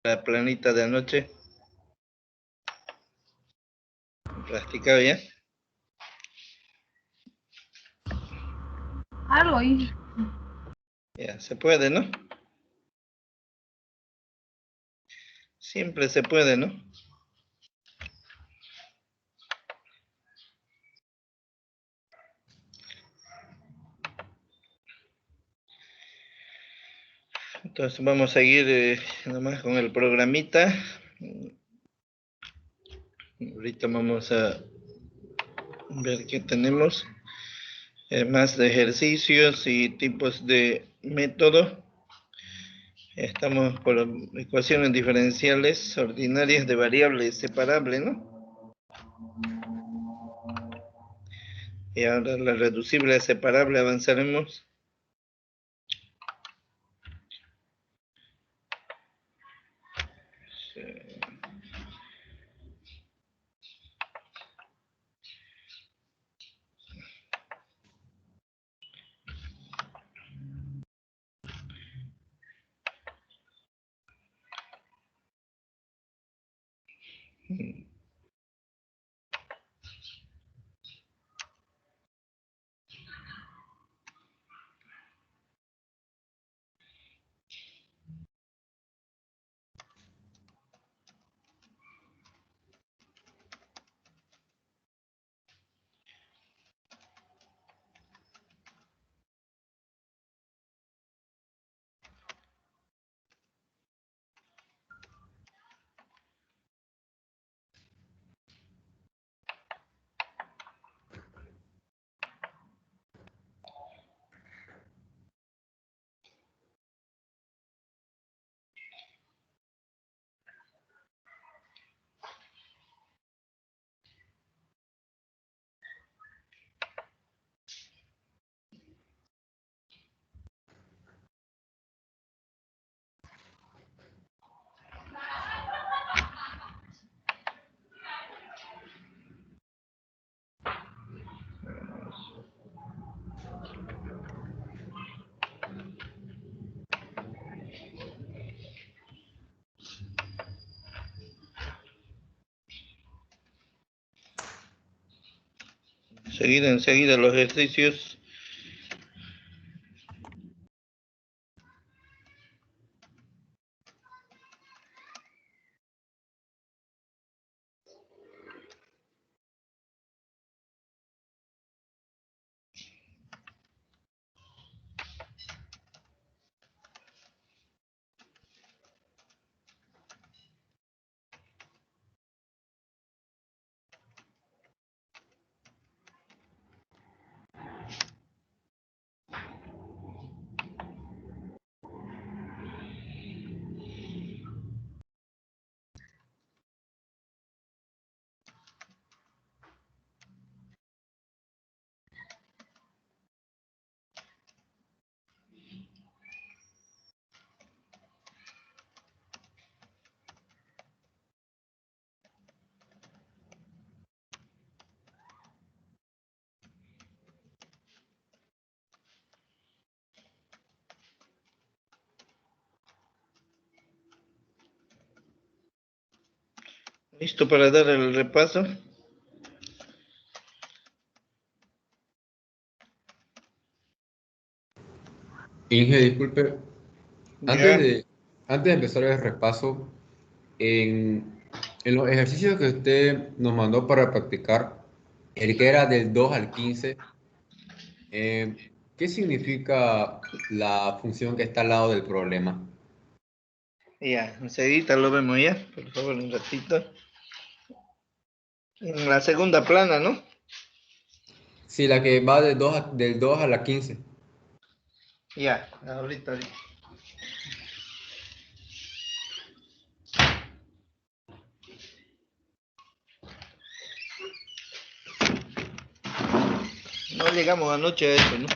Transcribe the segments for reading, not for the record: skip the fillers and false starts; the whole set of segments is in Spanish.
La planita de anoche. ¿Practicado ya? Algo ahí. Ya, se puede, ¿no? Siempre se puede, ¿no? Entonces vamos a seguir nomás con el programita. Ahorita vamos a ver qué tenemos. Más de ejercicios y tipos de método. Estamos por ecuaciones diferenciales ordinarias de variable separable, ¿no? Y ahora la reducible a separable avanzaremos. Seguir enseguida los ejercicios. ¿Listo para dar el repaso? Inge, disculpe, antes Ya. de, antes de empezar el repaso, en los ejercicios que usted nos mandó para practicar, el que era del 2 al 15, ¿qué significa la función que está al lado del problema? Ya, enseguida lo vemos ya. Por favor, un ratito. En la segunda plana, ¿no? Sí, la que va del 2 a la 15. Ya, ahorita. No llegamos anoche a eso, ¿no?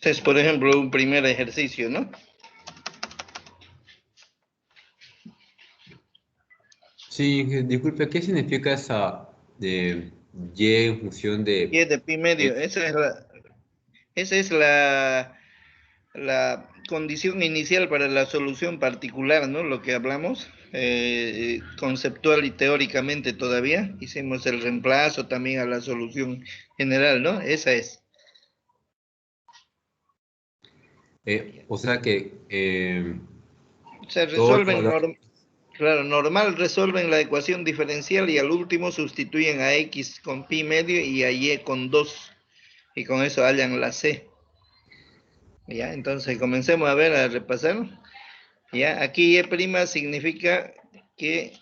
Este es, por ejemplo, un primer ejercicio, ¿no? Sí, disculpe, ¿qué significa esa de y en función Y de de pi medio, x? esa es la condición inicial para la solución particular, ¿no? Lo que hablamos, conceptual y teóricamente todavía. Hicimos el reemplazo también a la solución general, ¿no? Esa es. O sea que Se todos los resuelven, valores. claro, normal resuelven la ecuación diferencial y al último sustituyen a x con pi medio y a y con 2 y con eso hallan la c. Ya, entonces comencemos a ver, a repasar. Ya, aquí y' significa que,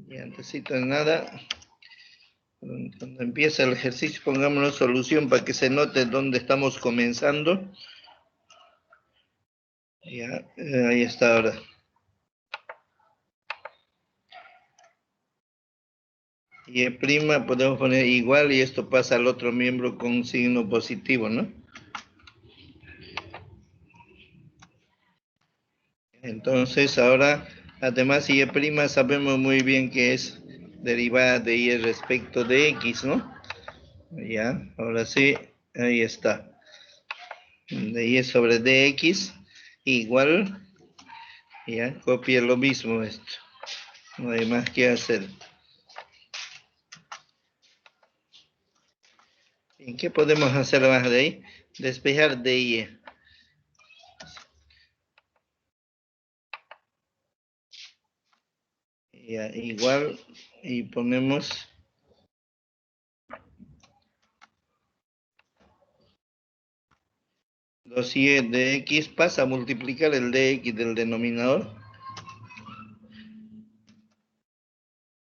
y antesito de nada, cuando empieza el ejercicio pongámonos solución para que se note dónde estamos comenzando. Ya, ahí está ahora. Y' podemos poner igual y esto pasa al otro miembro con signo positivo, ¿no? Entonces ahora, además y' sabemos muy bien que es derivada de y respecto de x, ¿no? Ya, ahora sí, ahí está. De y sobre dx igual, ya, copia lo mismo esto. No hay más que hacer. ¿Y qué podemos hacer más de ahí? Despejar de y. Ya, igual, y ponemos 2y de x pasa a multiplicar el dx del denominador.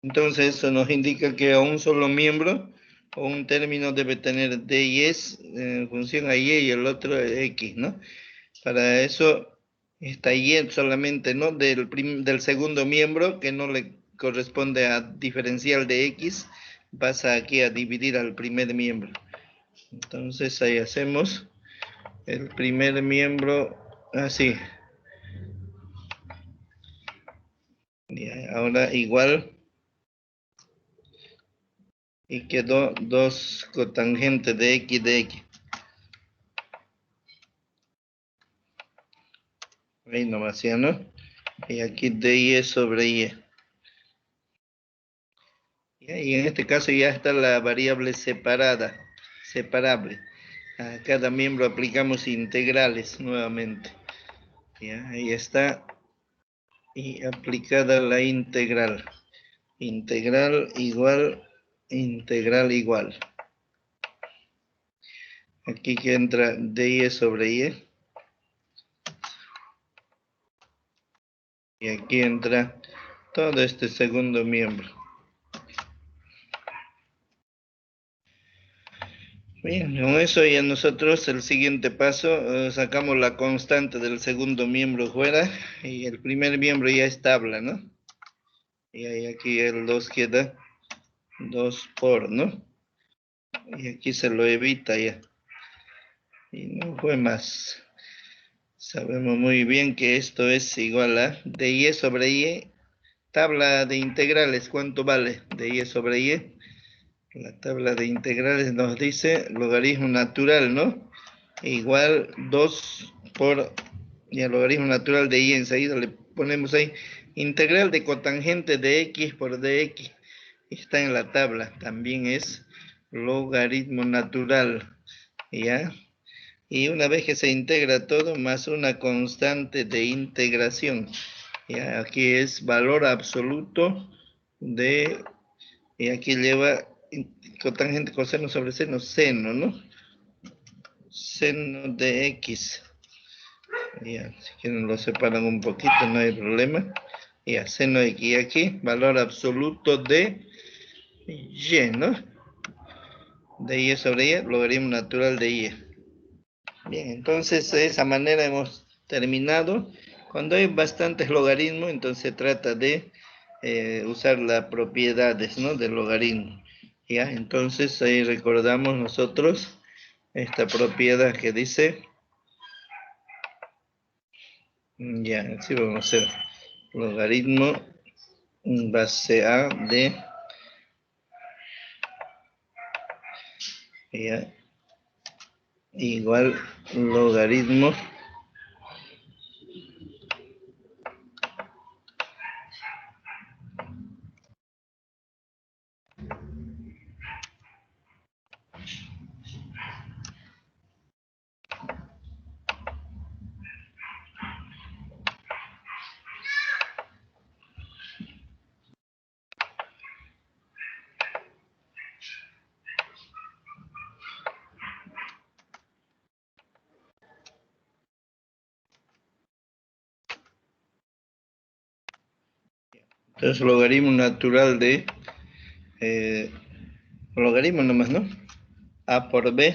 Entonces eso nos indica que a un solo miembro o un término debe tener d y s en función a y el otro x, ¿no? Para eso está y solamente, ¿no? Del segundo miembro que no le corresponde a diferencial de x, pasa aquí a dividir al primer miembro. Entonces ahí hacemos el primer miembro así. Ahora igual y quedó 2 cotangente de x de x. Ahí nomás, ¿ya no? Y aquí de y sobre y. Y en este caso ya está la variable separada, separable. A cada miembro aplicamos integrales nuevamente. Ya, ahí está. Y aplicada la integral. Integral igual, integral igual. Aquí que entra dy sobre y. Y aquí entra todo este segundo miembro. Bien, con eso ya nosotros el siguiente paso sacamos la constante del segundo miembro fuera y el primer miembro ya es tabla, ¿no? Y ahí aquí el 2 queda 2 por, ¿no? Y aquí se lo evita ya. Y no fue más. Sabemos muy bien que esto es igual a dy sobre y. Tabla de integrales, ¿cuánto vale? Dy sobre y. La tabla de integrales nos dice logaritmo natural, ¿no? Igual 2 por y el logaritmo natural de y enseguida le ponemos ahí integral de cotangente de x por dx. Está en la tabla, también es logaritmo natural, ¿ya? Y una vez que se integra todo, más una constante de integración. ¿Ya? Aquí es valor absoluto de, y aquí lleva cotangente coseno sobre seno, seno, ¿no? Seno de x. Ya, si quieren lo separan un poquito, no hay problema. Ya, seno de x aquí, valor absoluto de y, ¿no? De y sobre y, logaritmo natural de y. Bien, entonces de esa manera hemos terminado. Cuando hay bastantes logaritmos, entonces se trata de usar las propiedades, ¿no? Del logaritmo. Ya, entonces ahí recordamos nosotros esta propiedad que dice, ya, así vamos a hacer logaritmo base A de, ya, igual logaritmo entonces logaritmo natural de logaritmo nomás, ¿no? A por B.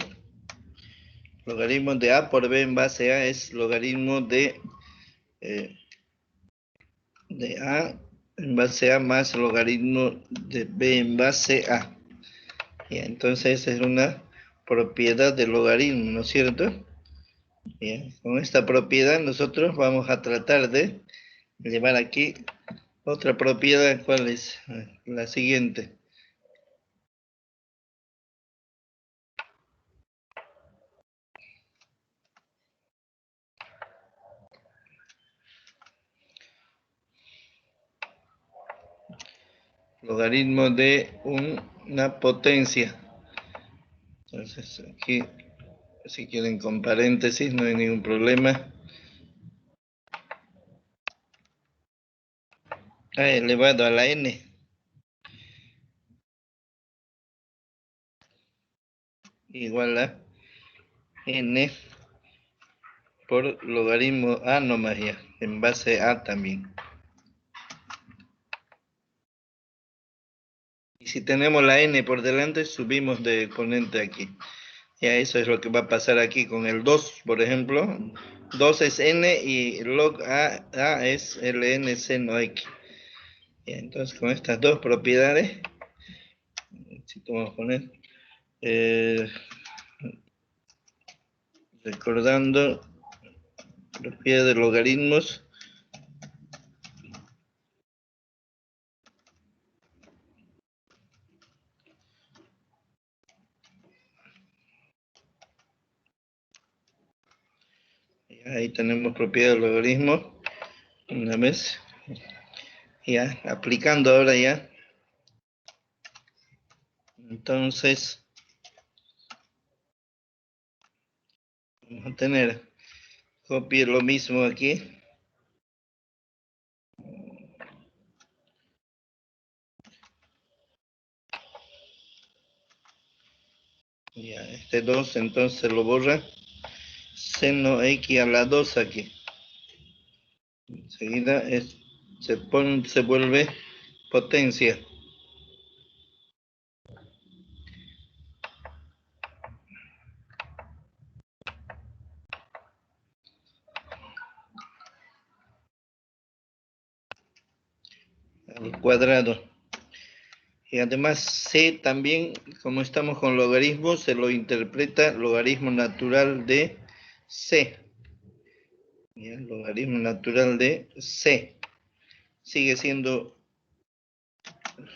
Logaritmo de A por B en base A es logaritmo de A en base A más logaritmo de B en base A. Ya, entonces es una propiedad del logaritmo, ¿no es cierto? Ya, con esta propiedad nosotros vamos a tratar de llevar aquí otra propiedad. ¿Cuál es? La siguiente. Logaritmo de una potencia. Entonces aquí, si quieren con paréntesis, no hay ningún problema. A elevado a la n. Igual a n por logaritmo A nomás ya, en base A también. Y si tenemos la n por delante, subimos de exponente aquí. Ya eso es lo que va a pasar aquí con el 2, por ejemplo. 2 es n y log A es ln seno x. Ya, entonces con estas dos propiedades, si vamos a poner, recordando propiedad de logaritmos, ahí tenemos propiedad de logaritmo, una vez, ya, aplicando ahora ya, entonces, vamos a tener, copie lo mismo aquí, ya, este 2 entonces lo borra, seno x a la 2 aquí, enseguida se vuelve potencia. Al cuadrado. Y además C también, como estamos con logaritmos, se lo interpreta logaritmo natural de C. ¿Ya? Logaritmo natural de C. Sigue siendo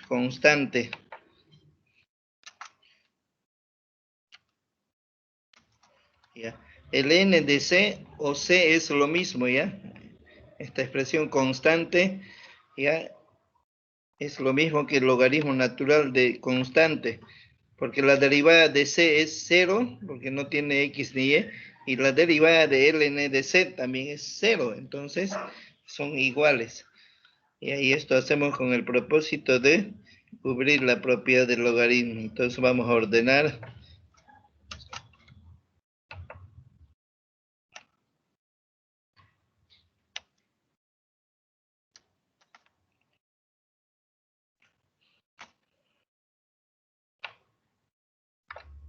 constante. ¿Ya? El n de C o C es lo mismo, ¿ya? Esta expresión constante, ¿ya? Es lo mismo que el logaritmo natural de constante, porque la derivada de C es 0, porque no tiene X ni y la derivada de ln de C también es 0, entonces son iguales. Y ahí esto hacemos con el propósito de cubrir la propiedad del logaritmo. Entonces vamos a ordenar.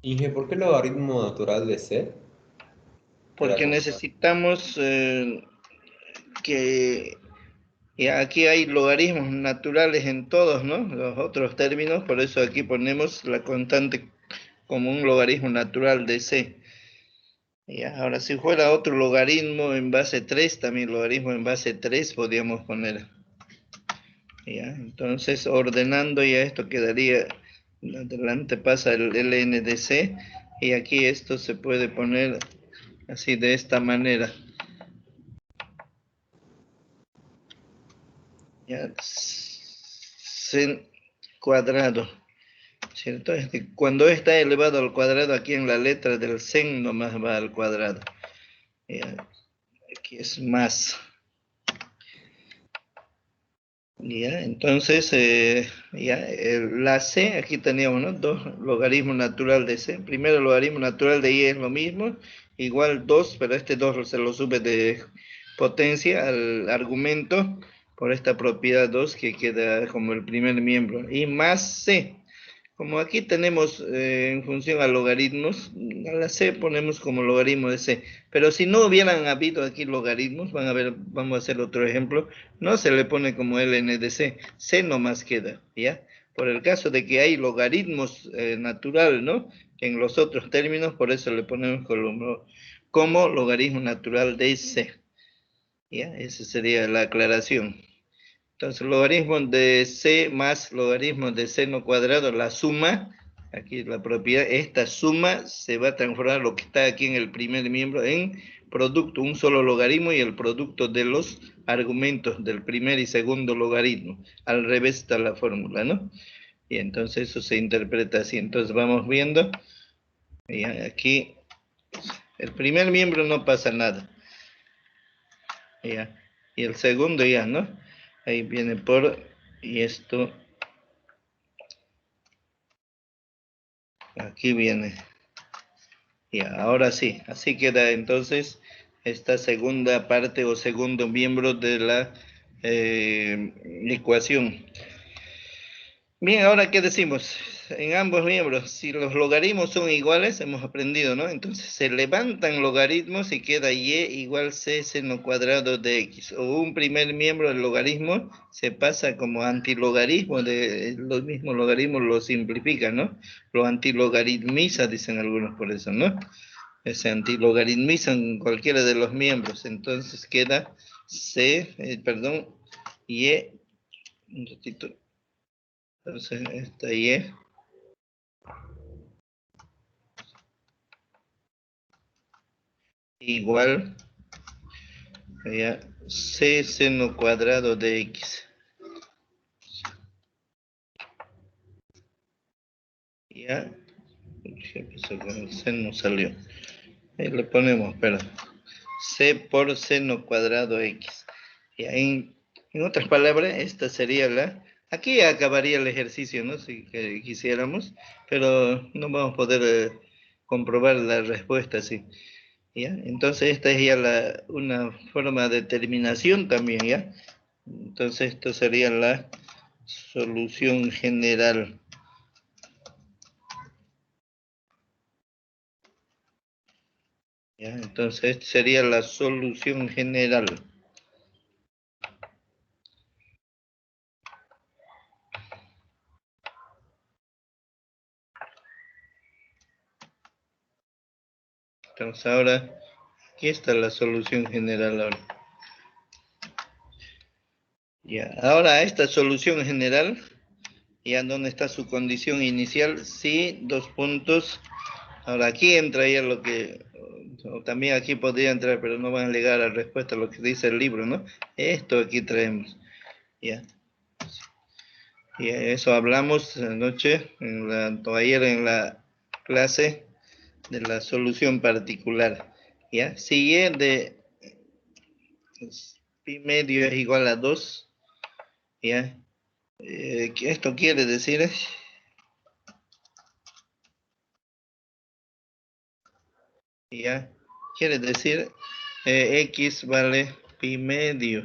Inge, ¿por qué el logaritmo natural de C? Era Porque constante. necesitamos que aquí hay logaritmos naturales en todos, ¿no? Los otros términos, por eso aquí ponemos la constante como un logaritmo natural de C. Ya, ahora si fuera otro logaritmo en base 3, también logaritmo en base 3 podríamos poner. Ya, entonces ordenando ya esto quedaría, adelante pasa el ln de c, y aquí esto se puede poner así de esta manera. Ya, c cuadrado, ¿cierto? Es que cuando está elevado al cuadrado, aquí en la letra del sen nomás va al cuadrado. Ya, aquí es más. Ya, entonces, la c, aquí teníamos, ¿no? 2 logaritmo natural de c. Primero logaritmo natural de y es lo mismo, igual 2, pero este 2 se lo sube de potencia al argumento por esta propiedad 2 que queda como el primer miembro. Y más c. Como aquí tenemos en función a logaritmos, a la c ponemos como logaritmo de c. Pero si no hubieran habido aquí logaritmos, van a ver, vamos a hacer otro ejemplo, no se le pone como ln de c, c nomás queda, ¿ya? Por el caso de que hay logaritmos natural, ¿no? En los otros términos, por eso le ponemos como logaritmo natural de c, ¿ya? Esa sería la aclaración. Entonces, logaritmo de c más logaritmo de seno cuadrado, la suma, aquí la propiedad, esta suma se va a transformar lo que está aquí en el primer miembro en producto, un solo logaritmo y el producto de los argumentos del primer y segundo logaritmo. Al revés está la fórmula, ¿no? Y entonces eso se interpreta así. Entonces vamos viendo, y aquí el primer miembro no pasa nada. Ya. Y el segundo ya, ¿no? Ahí viene por, y esto aquí viene. Ya, ahora sí, así queda entonces esta segunda parte o segundo miembro de la ecuación. Bien, ahora ¿qué decimos? En ambos miembros, si los logaritmos son iguales, hemos aprendido, ¿no? Entonces se levantan logaritmos y queda y igual c seno cuadrado de x. O un primer miembro del logaritmo se pasa como antilogaritmo, de los mismos logaritmos lo simplifican, ¿no? Lo antilogaritmiza, dicen algunos por eso, ¿no? Se antilogaritmizan cualquiera de los miembros, entonces queda y, un ratito, entonces esta y igual ya, c seno cuadrado de x. Ya, ¿qué pasó con el seno? Salió. Ahí le ponemos, pero c por seno cuadrado x. Y en otras palabras, esta sería la... Aquí acabaría el ejercicio, ¿no? Si quisiéramos, pero no vamos a poder comprobar la respuesta así. ¿Ya? Entonces esta es ya una forma de terminación también, ¿ya? Entonces esto sería la solución general. ¿Ya? Entonces esta sería la solución general. Entonces ahora, aquí está la solución general ahora. Ya, ahora esta solución general, ya donde está su condición inicial, sí, 2 puntos. Ahora aquí entra ya lo que, o también aquí podría entrar, pero no van a llegar a la respuesta a lo que dice el libro, ¿no? Esto aquí traemos, ya. Y eso hablamos anoche, ayer en la clase de la solución particular, ¿ya? Si y de pi medio es igual a 2, ¿ya? ¿Qué esto quiere decir? ¿Ya? Quiere decir x vale pi medio.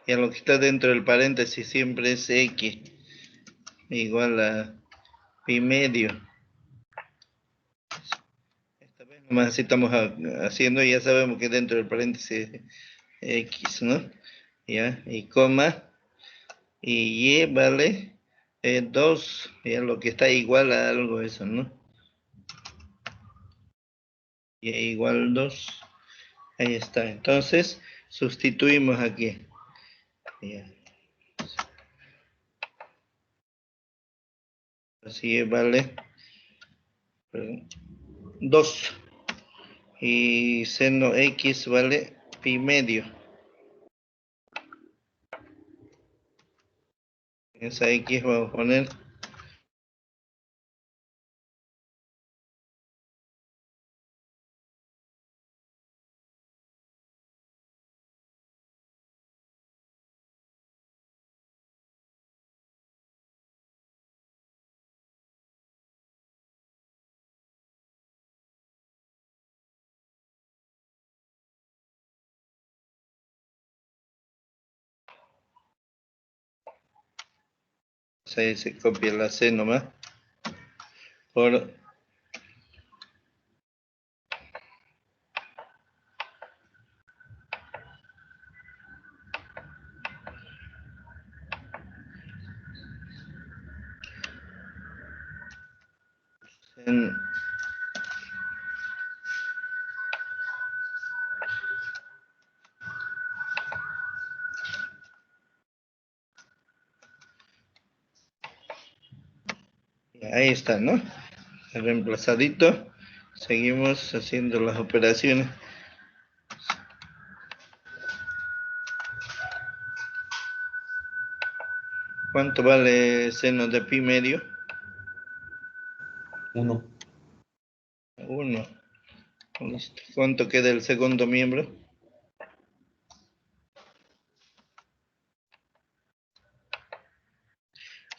Y a lo que está dentro del paréntesis siempre es x igual a pi medio. Esta vez nomás así estamos haciendo y ya sabemos que dentro del paréntesis es x, ¿no? ¿Ya? Y coma. Y y vale 2, ya lo que está igual a algo eso, ¿no? Y igual 2. Ahí está. Entonces, sustituimos aquí. Ya. Así vale 2. Y seno X vale pi medio. Esa X vamos a poner ahí se copia la C nomás. Por en, ahí está, ¿no? Reemplazadito. Seguimos haciendo las operaciones. ¿Cuánto vale seno de pi medio? 1. 1. Listo. ¿Cuánto queda el segundo miembro?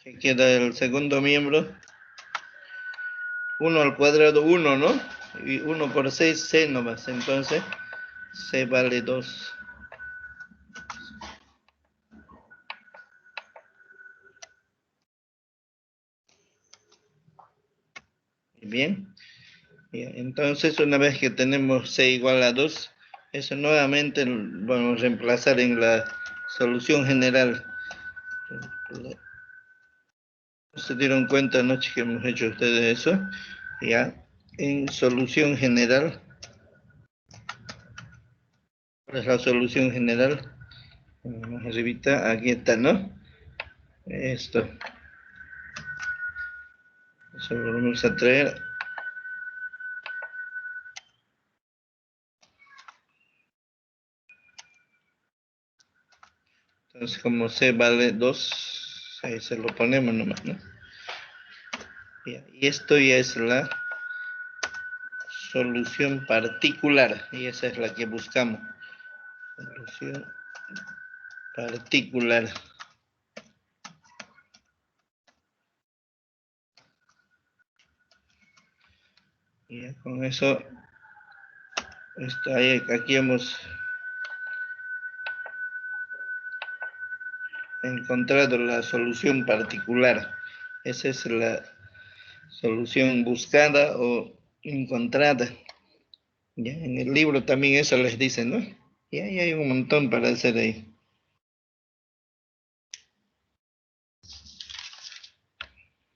¿Qué queda el segundo miembro? 1 al cuadrado, 1, ¿no? Y 1 por 6, C nomás. Entonces, C vale 2. Bien. Entonces, una vez que tenemos C igual a 2, eso nuevamente vamos a reemplazar en la solución general. ¿Se dieron cuenta anoche que hemos hecho ustedes eso? Ya. En solución general. ¿Cuál es la solución general? Más arribita, aquí está, ¿no? Esto. Eso lo vamos a traer. Entonces, como C vale 2, ahí se lo ponemos nomás, ¿no? Y esto ya es la solución particular, y esa es la que buscamos. Solución particular. Y ya con eso, aquí hemos encontrado la solución particular. Esa es la solución buscada o encontrada. Ya en el libro también eso les dice, ¿no? Y ahí hay un montón para hacer ahí.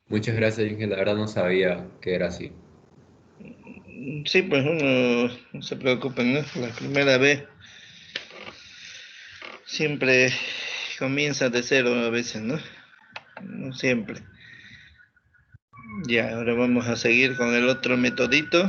Muchas gracias, Inge. La verdad no sabía que era así. Sí, pues uno no se preocupe, ¿no? La primera vez siempre comienza de cero a veces, ¿no? No siempre. Ya, ahora vamos a seguir con el otro metodito.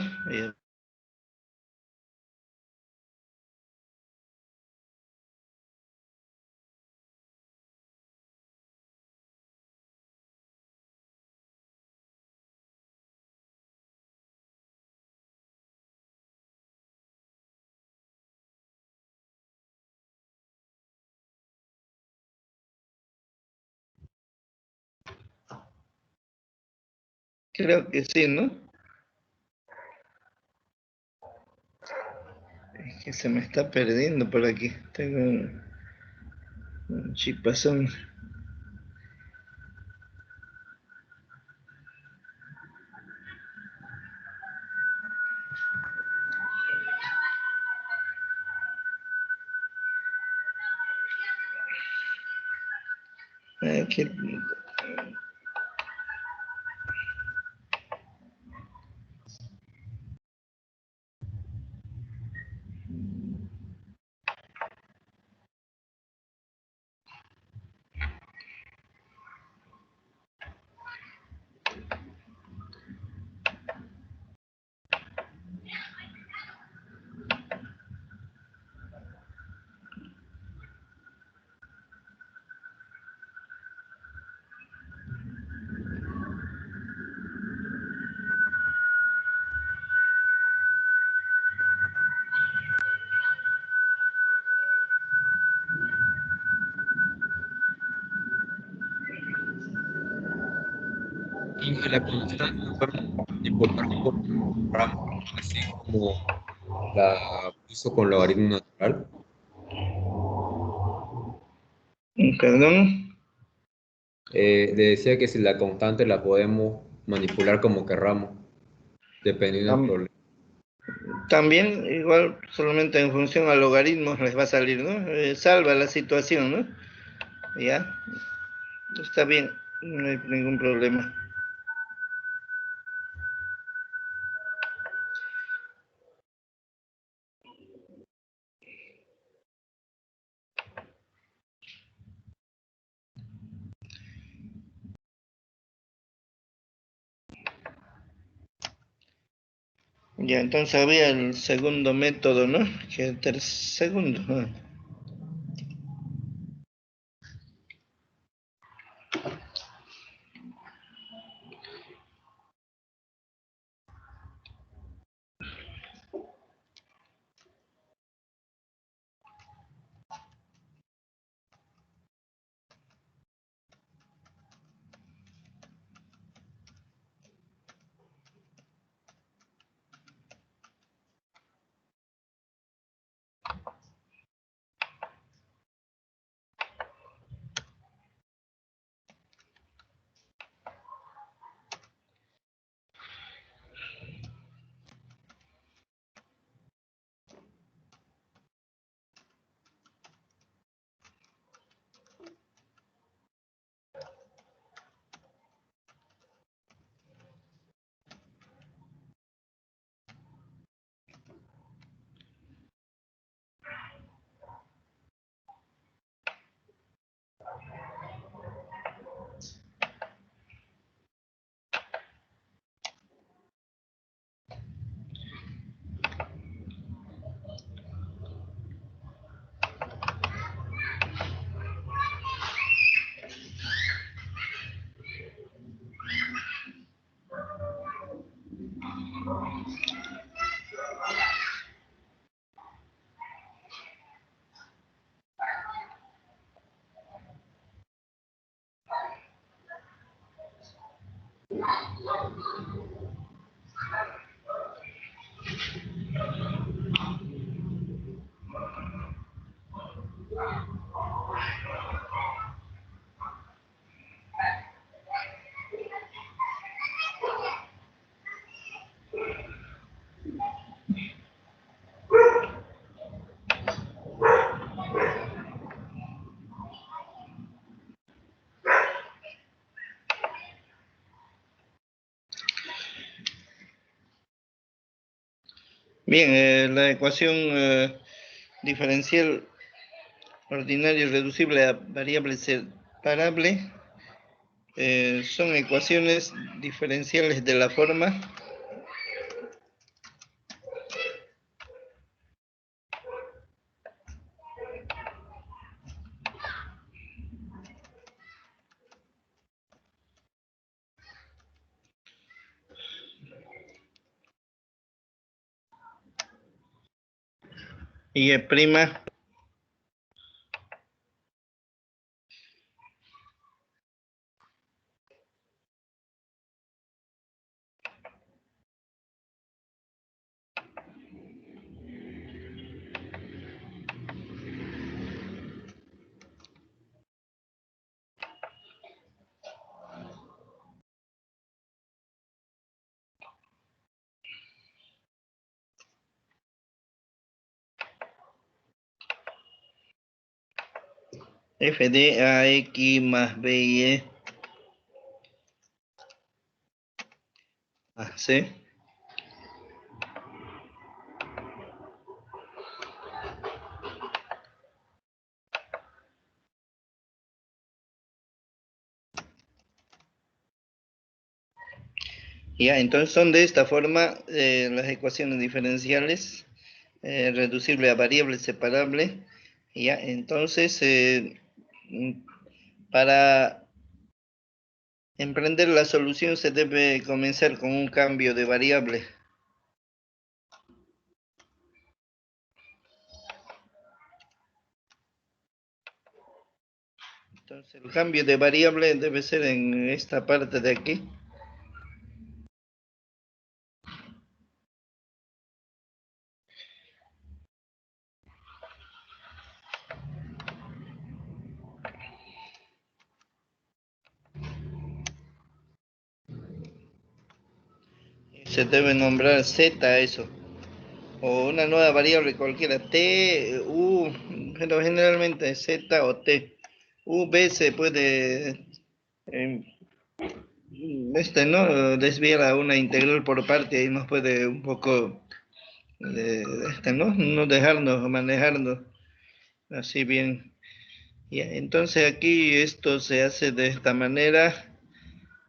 Creo que sí, ¿no? Es que se me está perdiendo por aquí. Tengo un chipazón. Aquí. en la constante lo podemos manipular como ramo, así como la puso con logaritmo natural. Perdón. Le decía que si la constante la podemos manipular como querramos, dependiendo del problema. También, igual, solamente en función a logaritmos les va a salir, ¿no? Salva la situación, ¿no? Ya, está bien, no hay ningún problema. Ya, entonces había el segundo método, ¿no? Que el segundo. Bien, la ecuación diferencial ordinaria y reducible a variable separable son ecuaciones diferenciales de la forma y prima f de ax más by a c. Ya, entonces son de esta forma las ecuaciones diferenciales reducible a variable separable. Ya, entonces para emprender la solución se debe comenzar con un cambio de variable. Entonces el cambio de variable debe ser en esta parte de aquí. se debe nombrar z a eso. O una nueva variable cualquiera, t, u, pero generalmente z o t. U, b se puede, ¿no? Desviar a una integral por parte y nos puede un poco, ¿no? No dejarnos manejarnos así bien. Ya, entonces aquí esto se hace de esta manera.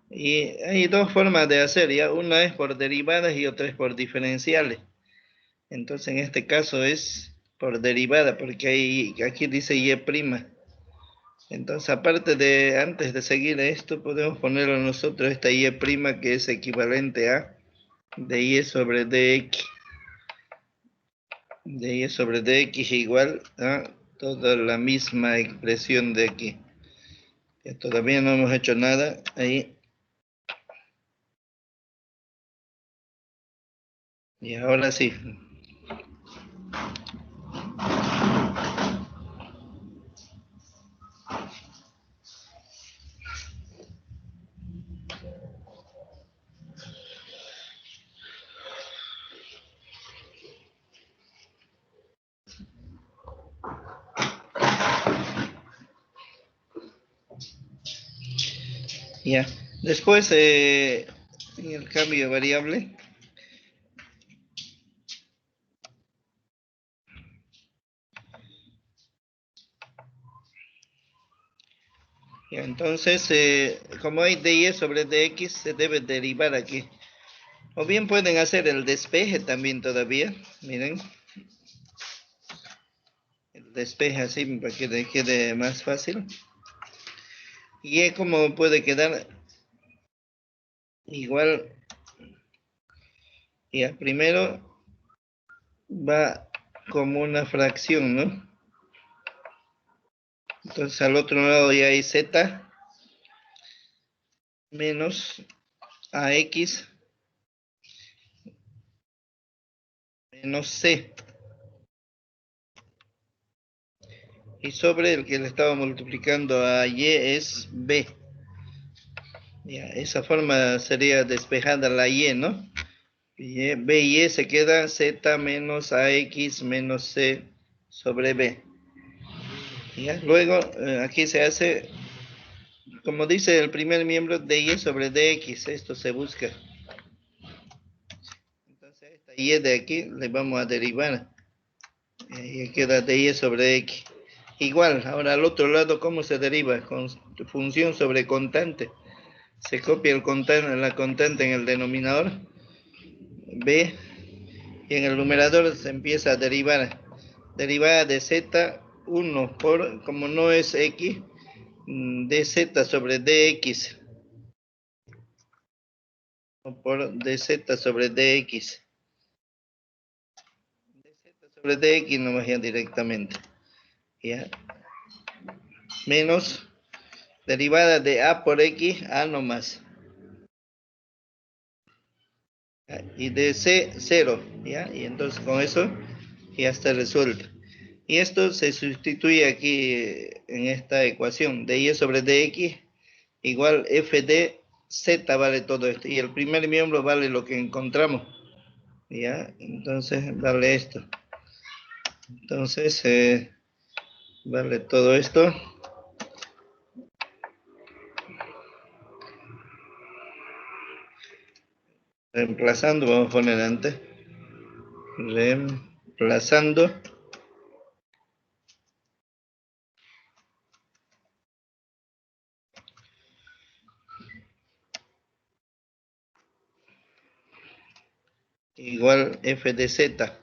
Y hay dos formas de hacer, ¿ya? Una es por derivadas y otra es por diferenciales. Entonces en este caso es por derivada, porque aquí dice y'. Entonces aparte de, antes de seguir esto, podemos ponerlo nosotros esta y' que es equivalente a dy sobre dx. Dy sobre dx igual a toda la misma expresión de aquí. Ya todavía no hemos hecho nada ahí. Y ahora sí. Ya. Después, en el cambio de variable, ya, entonces, como hay dy sobre dx, se debe derivar aquí. O bien pueden hacer el despeje también todavía. Miren. El despeje así para que les quede más fácil. Y como puede quedar igual. Ya, primero va como una fracción, ¿no? Entonces al otro lado ya hay z menos ax menos c. Y sobre el que le estaba multiplicando a y es b. Ya, esa forma sería despejada la y, ¿no? B y E se queda z menos ax menos c sobre b. ¿Ya? Luego aquí se hace, como dice el primer miembro, dy sobre dx. Esto se busca. Entonces esta y de aquí le vamos a derivar. Y queda dy sobre x. Igual, ahora al otro lado, ¿cómo se deriva? Con función sobre constante. Se copia la constante en el denominador, b, y en el numerador se empieza a derivar. Derivada de z1 por, como no es x, dz sobre dx. Por dz sobre dx. Dz sobre dx no ya directamente. ¿Ya? Menos derivada de a por x, a nomás. Y de c, 0. ¿Ya? Y entonces con eso ya está resuelto. Y esto se sustituye aquí en esta ecuación. Dy sobre dx igual f de z vale todo esto. Y el primer miembro vale lo que encontramos. ¿Ya? Entonces vale esto. Entonces vale todo esto. Reemplazando, vamos a poner antes. Reemplazando. Igual f de z.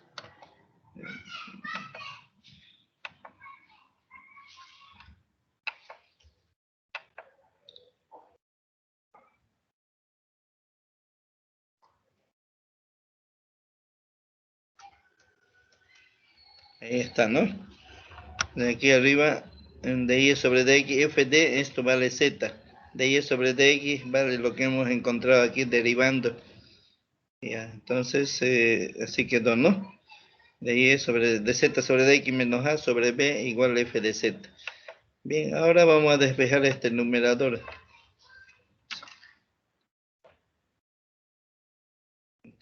Ahí está, ¿no? De aquí arriba, en dy sobre dx, f de esto vale z. Dy sobre dx vale lo que hemos encontrado aquí derivando. Ya, entonces así quedó, ¿no? De sobre de z sobre dx menos a sobre b igual a f de z. Bien, ahora vamos a despejar este numerador.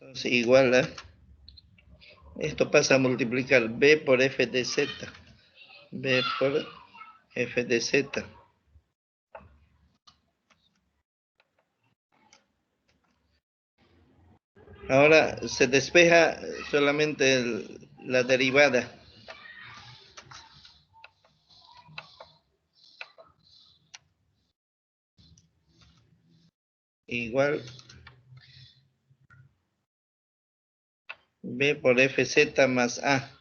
Entonces igual a, esto pasa a multiplicar b por f de z. B por f de z. Ahora se despeja solamente la derivada. Igual b por fz más a.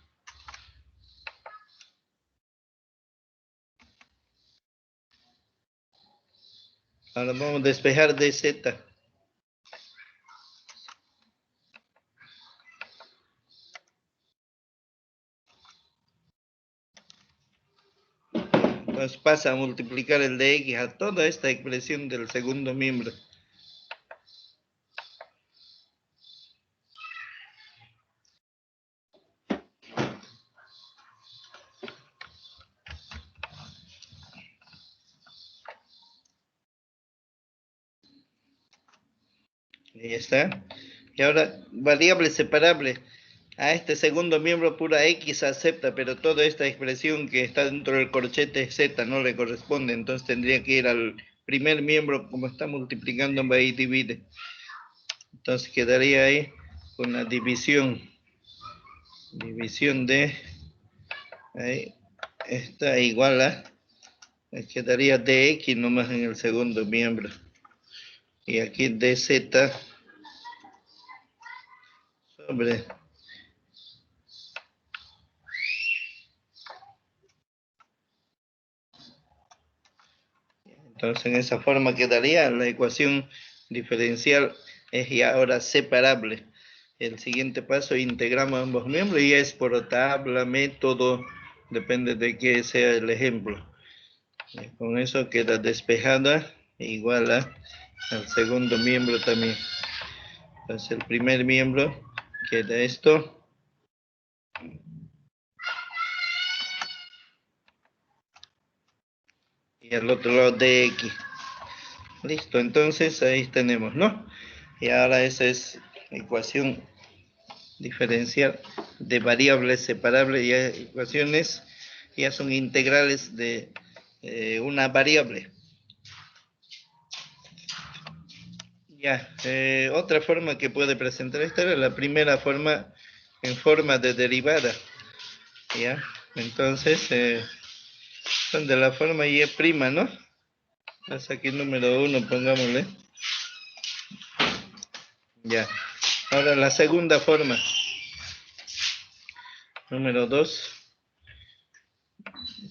Ahora vamos a despejar dz. Entonces pasa a multiplicar el de x a toda esta expresión del segundo miembro. Ahí está. Y ahora, variable separable. A este segundo miembro pura x acepta, pero toda esta expresión que está dentro del corchete z no le corresponde. Entonces tendría que ir al primer miembro, como está multiplicando, va y divide. Entonces quedaría ahí con la división. División de... Ahí está igual a... Quedaría dx nomás en el segundo miembro. Y aquí dz sobre... Entonces en esa forma quedaría la ecuación diferencial es ya ahora separable. El siguiente paso integramos ambos miembros y es por tabla, método, depende de qué sea el ejemplo. Con eso queda despejada igual al segundo miembro también. Entonces el primer miembro queda esto. Y al otro lado dx. Listo, entonces ahí tenemos, ¿no? Y ahora esa es la ecuación diferencial de variables separables, ya ecuaciones ya son integrales de una variable. Ya, otra forma que puede presentar esta era la primera forma en forma de derivada. Ya, entonces son de la forma y prima, ¿no? Hasta aquí número 1, pongámosle. Ya, ahora la segunda forma. Número 2.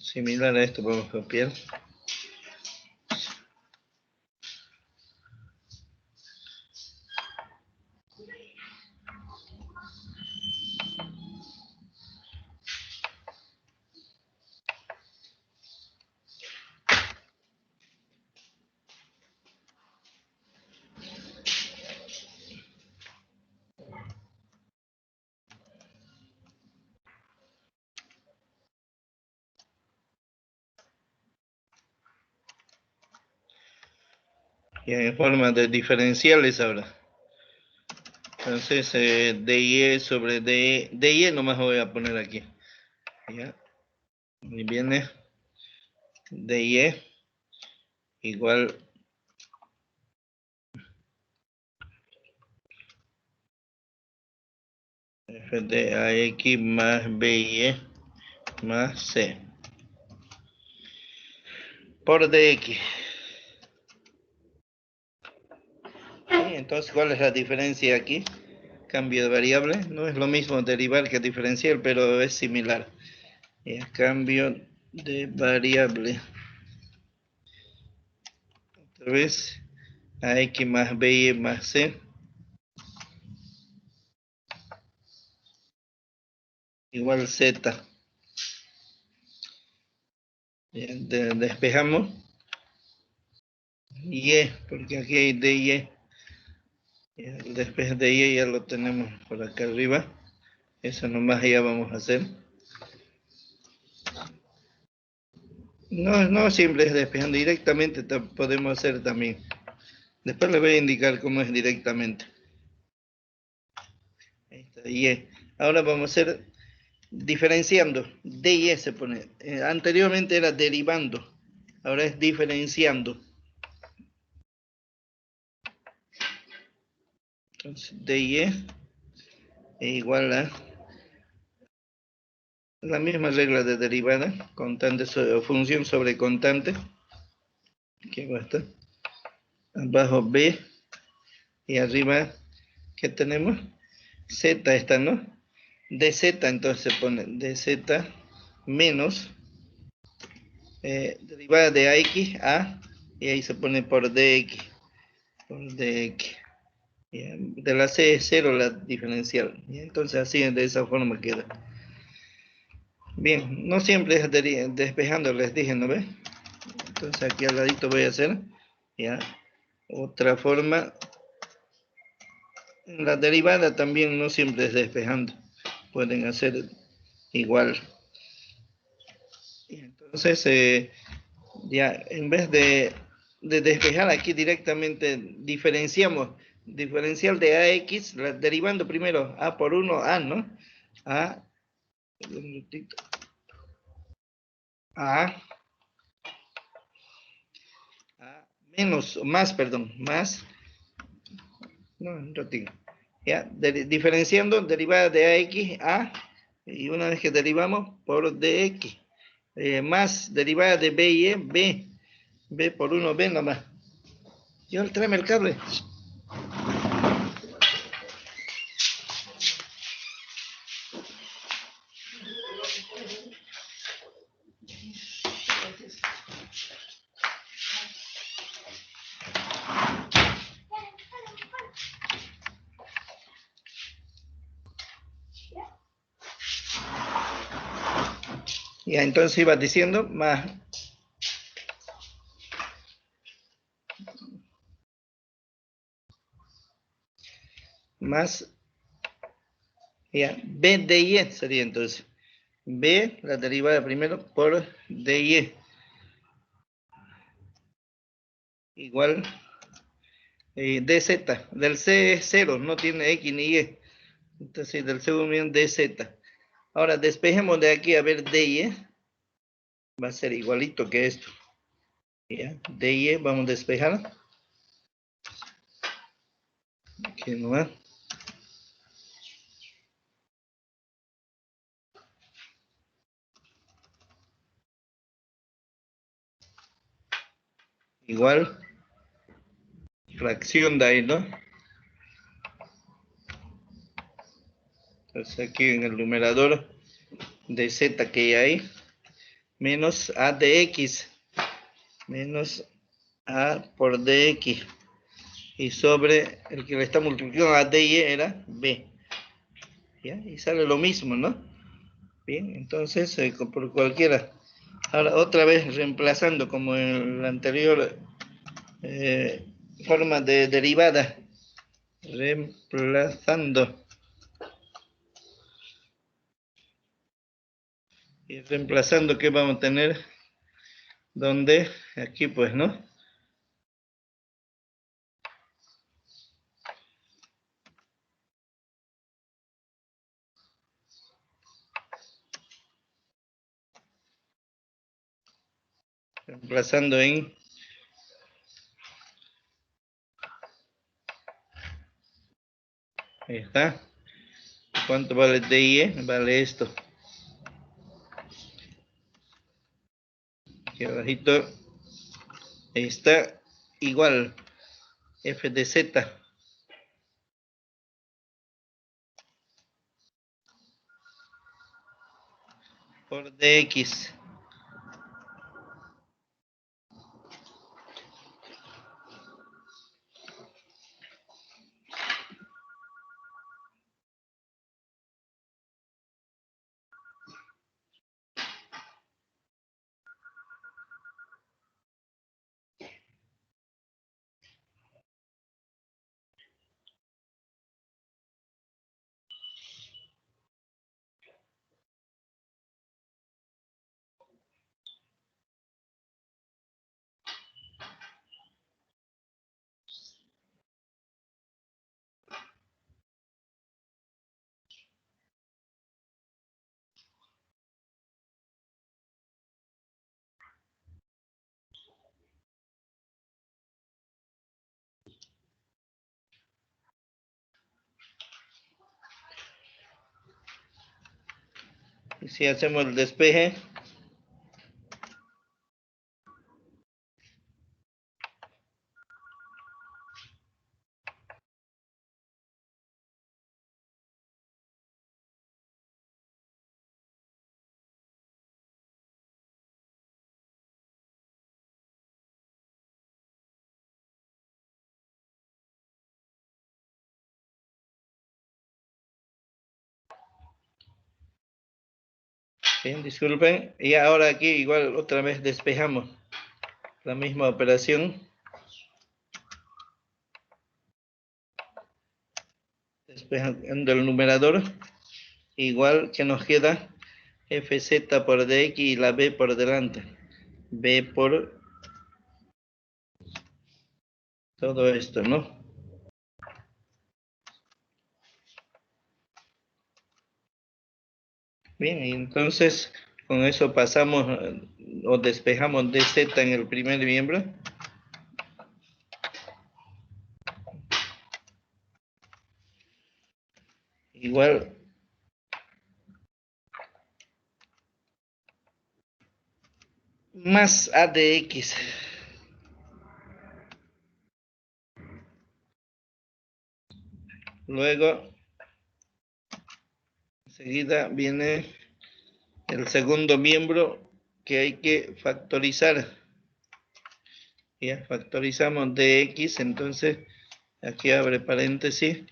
Similar a esto, vamos a copiar. Y en forma de diferenciales ahora. Entonces, dy sobre dy nomás voy a poner aquí. ¿Ya? Y viene dy igual f de ax más by más c por dx. Entonces, ¿cuál es la diferencia aquí? Cambio de variable. No es lo mismo derivar que diferencial, pero es similar. Cambio de variable. Otra vez, ax más by más c. Igual z. Despejamos. Y, porque aquí hay dy. El despeje de y ya lo tenemos por acá arriba. Eso nomás ya vamos a hacer. No siempre es despejando directamente, podemos hacer también. Después les voy a indicar cómo es directamente. Y. Ahora vamos a hacer diferenciando. D y E se pone. Anteriormente era derivando. Ahora es diferenciando. Entonces, D y E es igual a la misma regla de derivada, constante sobre, función sobre constante, que cuesta, abajo B, y arriba, ¿qué tenemos? Z esta, ¿no? dz, entonces se pone dz menos, derivada de ax, a, y ahí se pone por dx, de la c es 0 la diferencial, y entonces así de esa forma queda. Bien, no siempre es despejando, les dije, ¿no ves? Entonces aquí al ladito voy a hacer, ya, otra forma. La derivada también no siempre es despejando, pueden hacer igual. Entonces, ya en vez de despejar aquí directamente, diferenciamos, diferencial de AX, derivando primero A por 1, A, ¿no? A, A, menos, más, perdón, más, no, un ratito. Ya, diferenciando derivada de AX, A, y una vez que derivamos por DX, más derivada de B y E, B por 1, B nomás. Yo tráeme el cable. Ya, entonces iba diciendo más, ya, B de Y sería entonces. B, la derivada primero, por de Y. Igual dz. Del C es 0, no tiene X ni Y. Entonces, del segundo bien dz. Ahora, despejemos de aquí a ver dy. Va a ser igualito que esto. Ya, dy, vamos a despejar. Aquí nomás. Igual, fracción de ahí, ¿no? Entonces aquí en el numerador de z que hay, menos a de x, menos a por dx, y sobre el que le está multiplicando a dy era b, ¿ya? Y sale lo mismo, ¿no? Bien, entonces por cualquiera. Ahora otra vez reemplazando como en la anterior forma de derivada, reemplazando. Y reemplazando, ¿qué vamos a tener? Donde, aquí pues, ¿no? Reemplazando en, ahí está. ¿Cuánto vale dy? Vale esto. Aquí abajito está igual, f de z por dx. Si hacemos el despeje, bien, disculpen, y ahora aquí igual otra vez despejamos la misma operación. Despejando el numerador, igual que nos queda fz por dx y la b por delante. B por todo esto, ¿no? Bien, y entonces con eso pasamos o despejamos dz en el primer miembro. Igual más a de x. Luego, enseguida viene el segundo miembro que hay que factorizar. Ya factorizamos dx, entonces aquí abre paréntesis,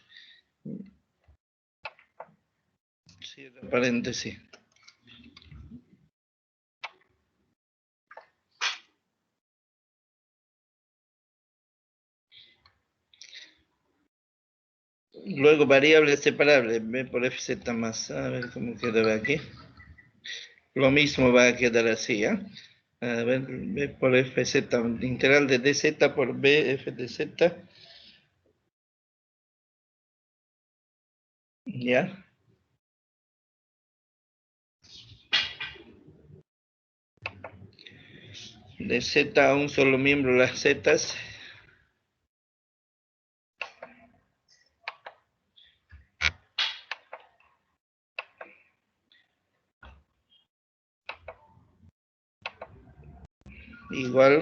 cierra paréntesis. Luego variables separables, b por fz más, a ver cómo queda aquí. Lo mismo va a quedar así, ¿ya? A ver, b por fz, integral de dz por b f de z. ¿Ya? De z a un solo miembro las zetas. Igual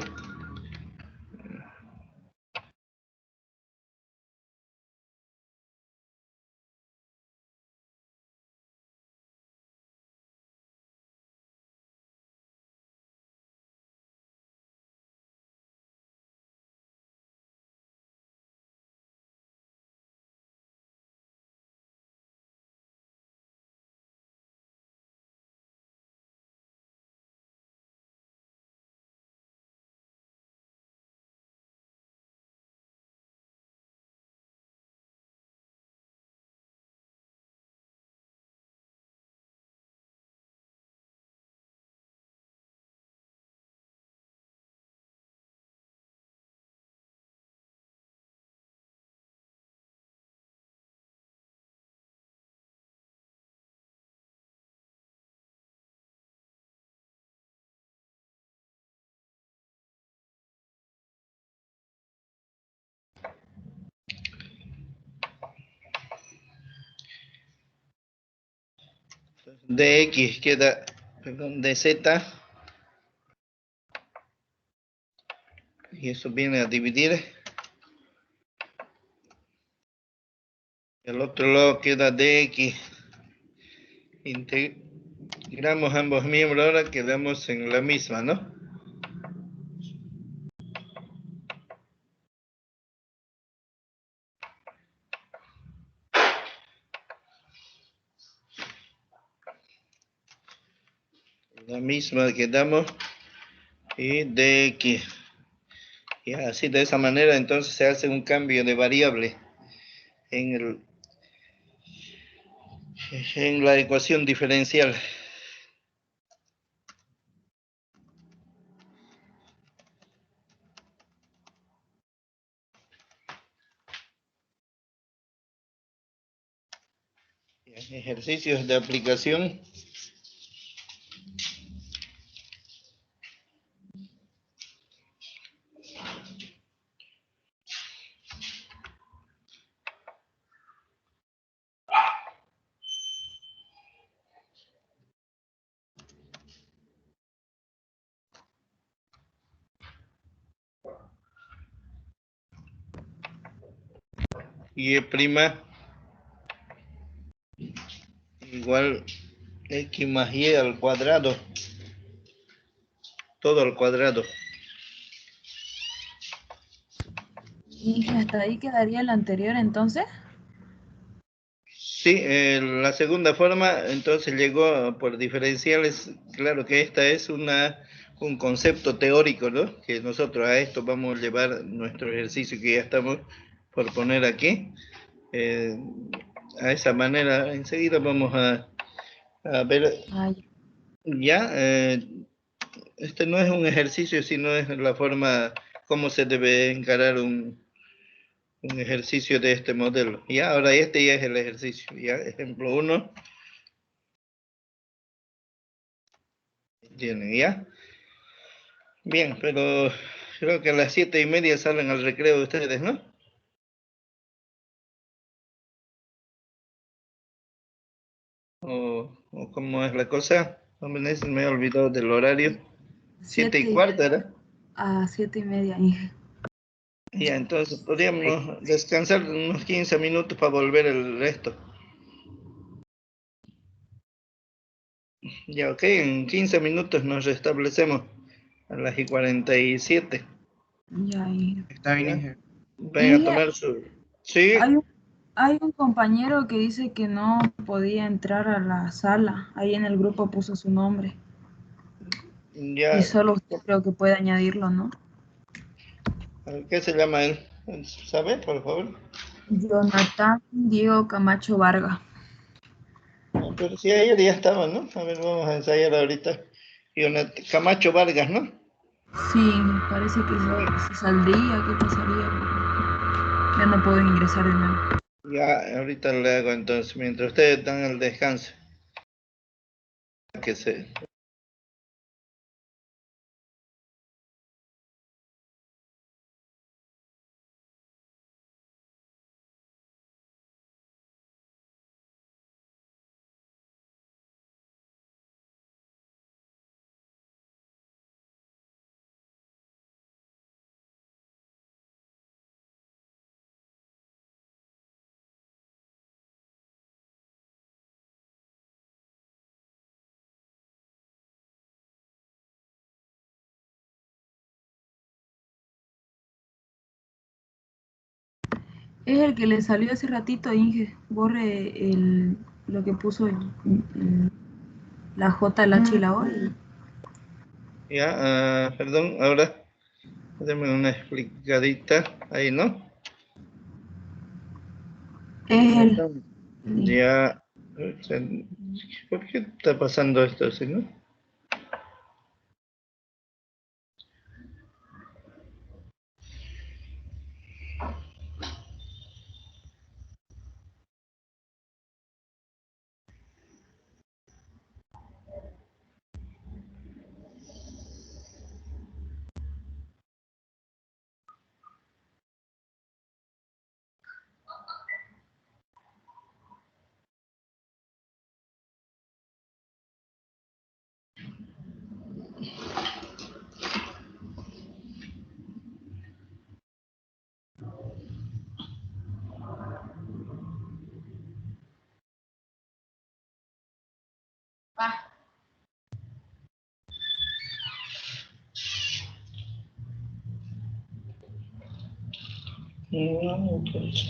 dx queda, perdón, dz, y eso viene a dividir. El otro lado queda dx. Integramos ambos miembros, ahora quedamos en la misma, ¿no? La misma quedamos y dx. Y así de esa manera entonces se hace un cambio de variable en la ecuación diferencial. Ejercicios de aplicación. y prima igual x más y al cuadrado, todo al cuadrado. Y hasta ahí quedaría el anterior entonces. Sí, la segunda forma entonces llegó por diferenciales. Claro que esta es un concepto teórico, ¿no? Que nosotros a esto vamos a llevar nuestro ejercicio que ya estamos por poner aquí. Eh, a esa manera, enseguida vamos a ver. Ay, Ya, este no es un ejercicio, sino es la forma como se debe encarar un ejercicio de este modelo. Ya, ahora este ya es el ejercicio. Ya, ejemplo 1. Tienen, ¿ya? Bien, pero creo que a las 7:30 salen al recreo ustedes, ¿no? ¿O cómo es la cosa? No me he olvidado del horario. 7:15, ¿era? a 7:30, Inge. Ya, entonces podríamos descansar unos 15 minutos para volver el resto. Ya, ok, en 15 minutos nos restablecemos a las 47. Ya, Inge. Está bien, ¿Ya? Inge. Vayan a Inge, tomar su... Sí, hay un compañero que dice que no podía entrar a la sala. Ahí en el grupo puso su nombre. Y ya. solo usted creo que puede añadirlo, ¿no? ¿Qué se llama él? ¿Sabe, por favor? Jonathan Diego Camacho Vargas. Pero si ayer ya estaba, ¿no? A ver, vamos a ensayar ahorita. Camacho Vargas, ¿no? Sí, me parece que se saldría, ¿qué pasaría? Ya no puedo ingresar de nuevo. Ya, ahorita le hago entonces, mientras ustedes dan el descanso. Que se... Es el que le salió hace ratito, Inge. Borre lo que puso la J, el H y la O. Ya, perdón, ahora déme una explicadita ahí, ¿no? Es el. Ya, ¿por qué está pasando esto así, no? No, pues,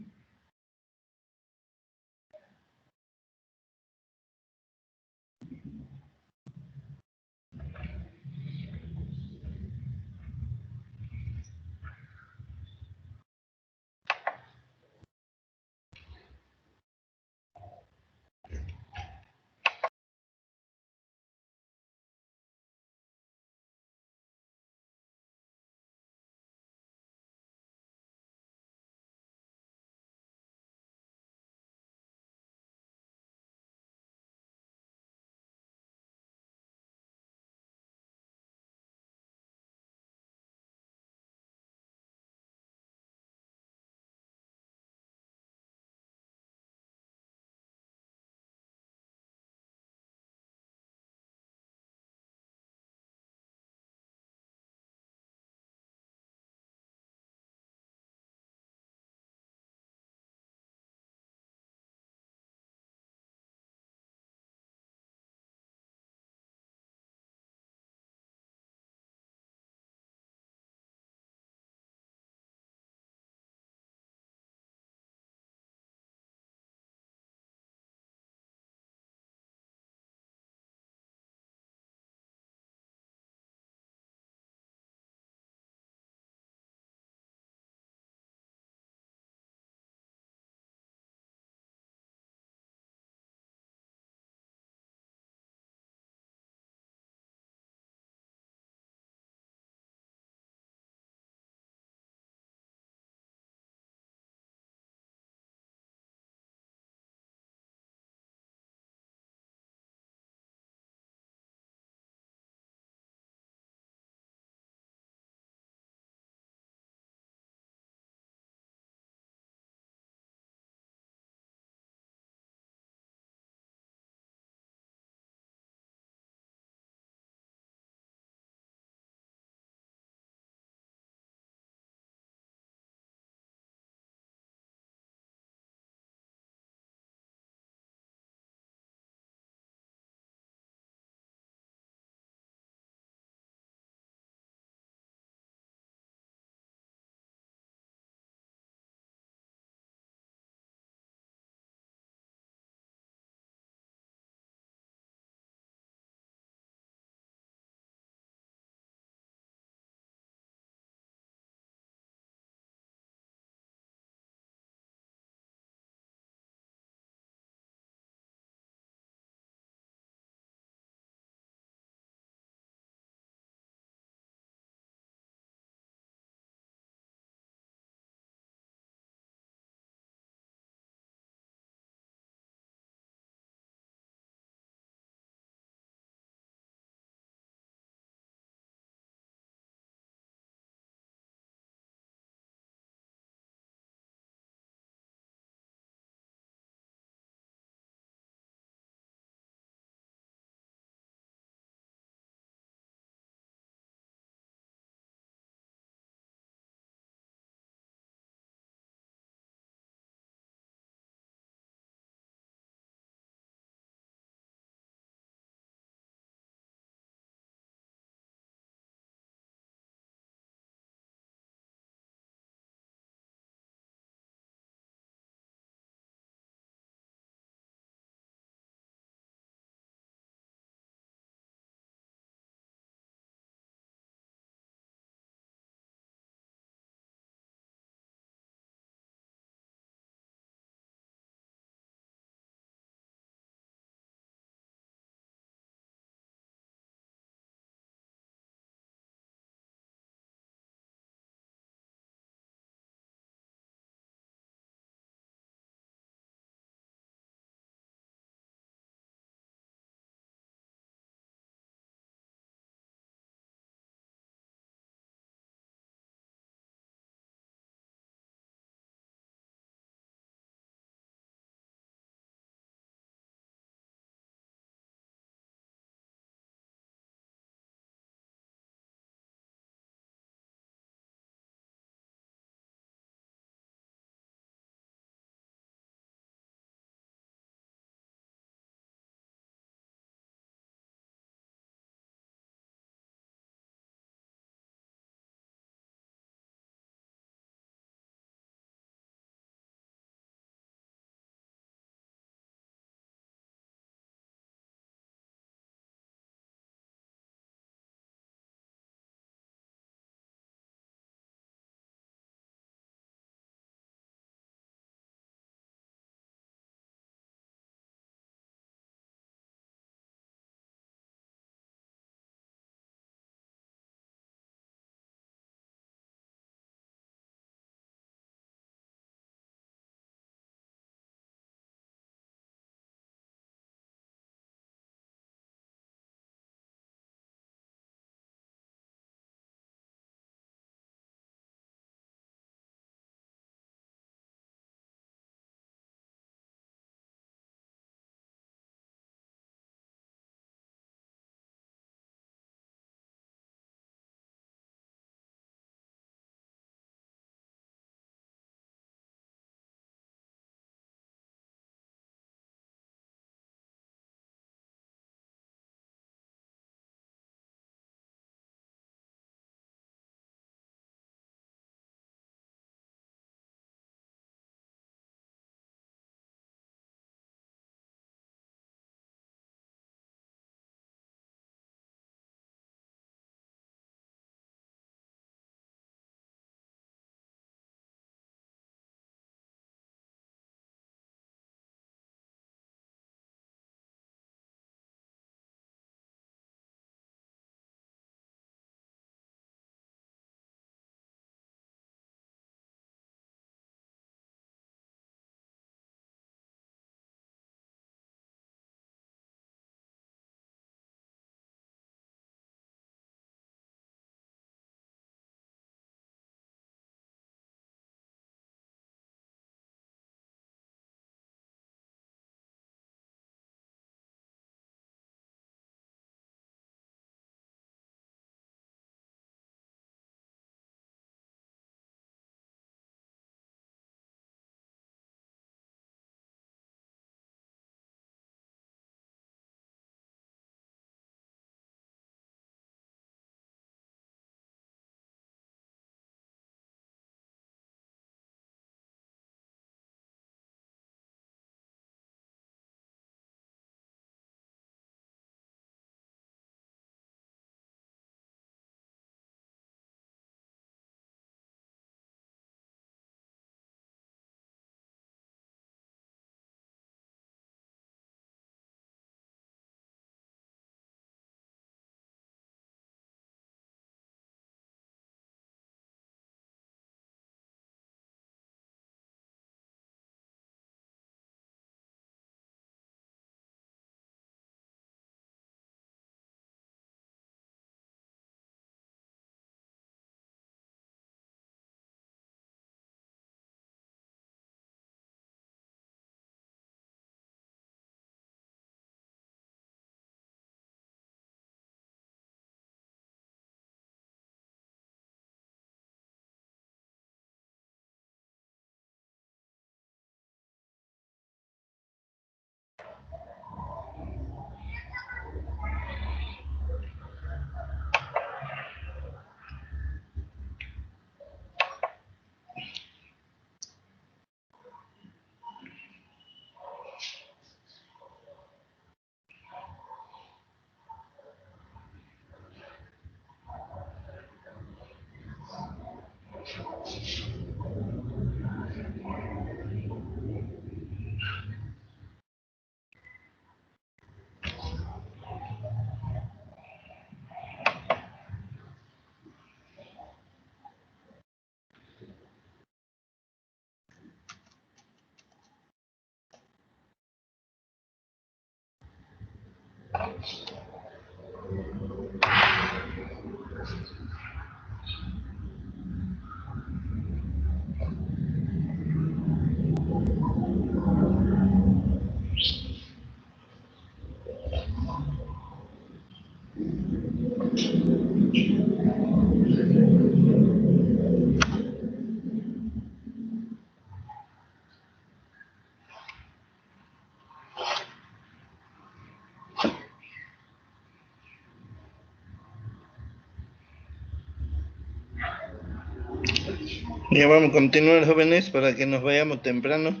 Ya vamos a continuar, jóvenes, para que nos vayamos temprano.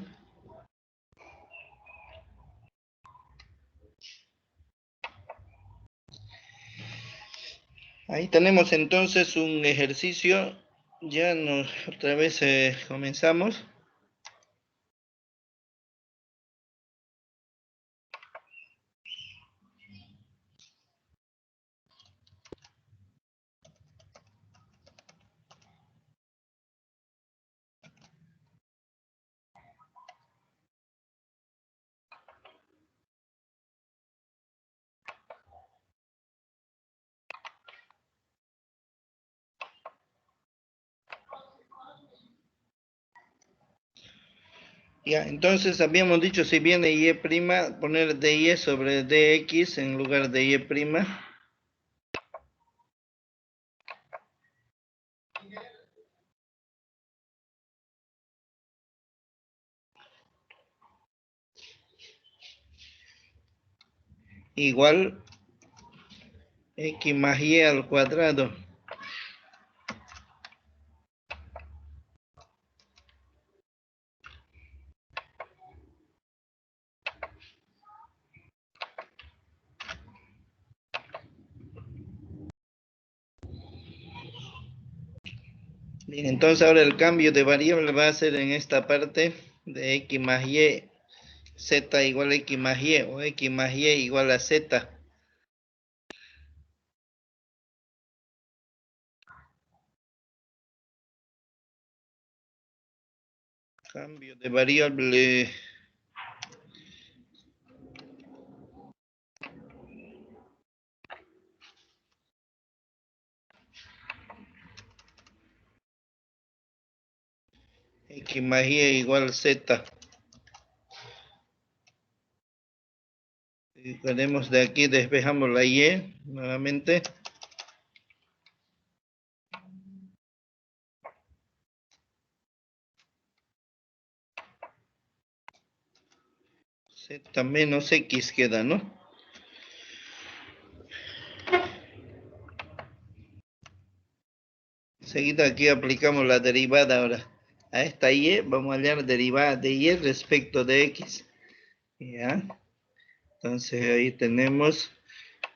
Ahí tenemos entonces un ejercicio. Ya otra vez comenzamos. Ya, entonces habíamos dicho, si viene y', poner dy sobre dx en lugar de y'. Igual x más y al cuadrado. Bien, entonces ahora el cambio de variable va a ser en esta parte de x más y, z igual a x más y, o x más y igual a z. Cambio de variable. X más y igual z. Y tenemos de aquí, despejamos la y nuevamente. Z menos x queda, ¿no? Enseguida aquí aplicamos la derivada ahora. A esta y vamos a hallar derivada de y respecto de x. ¿Ya? Entonces ahí tenemos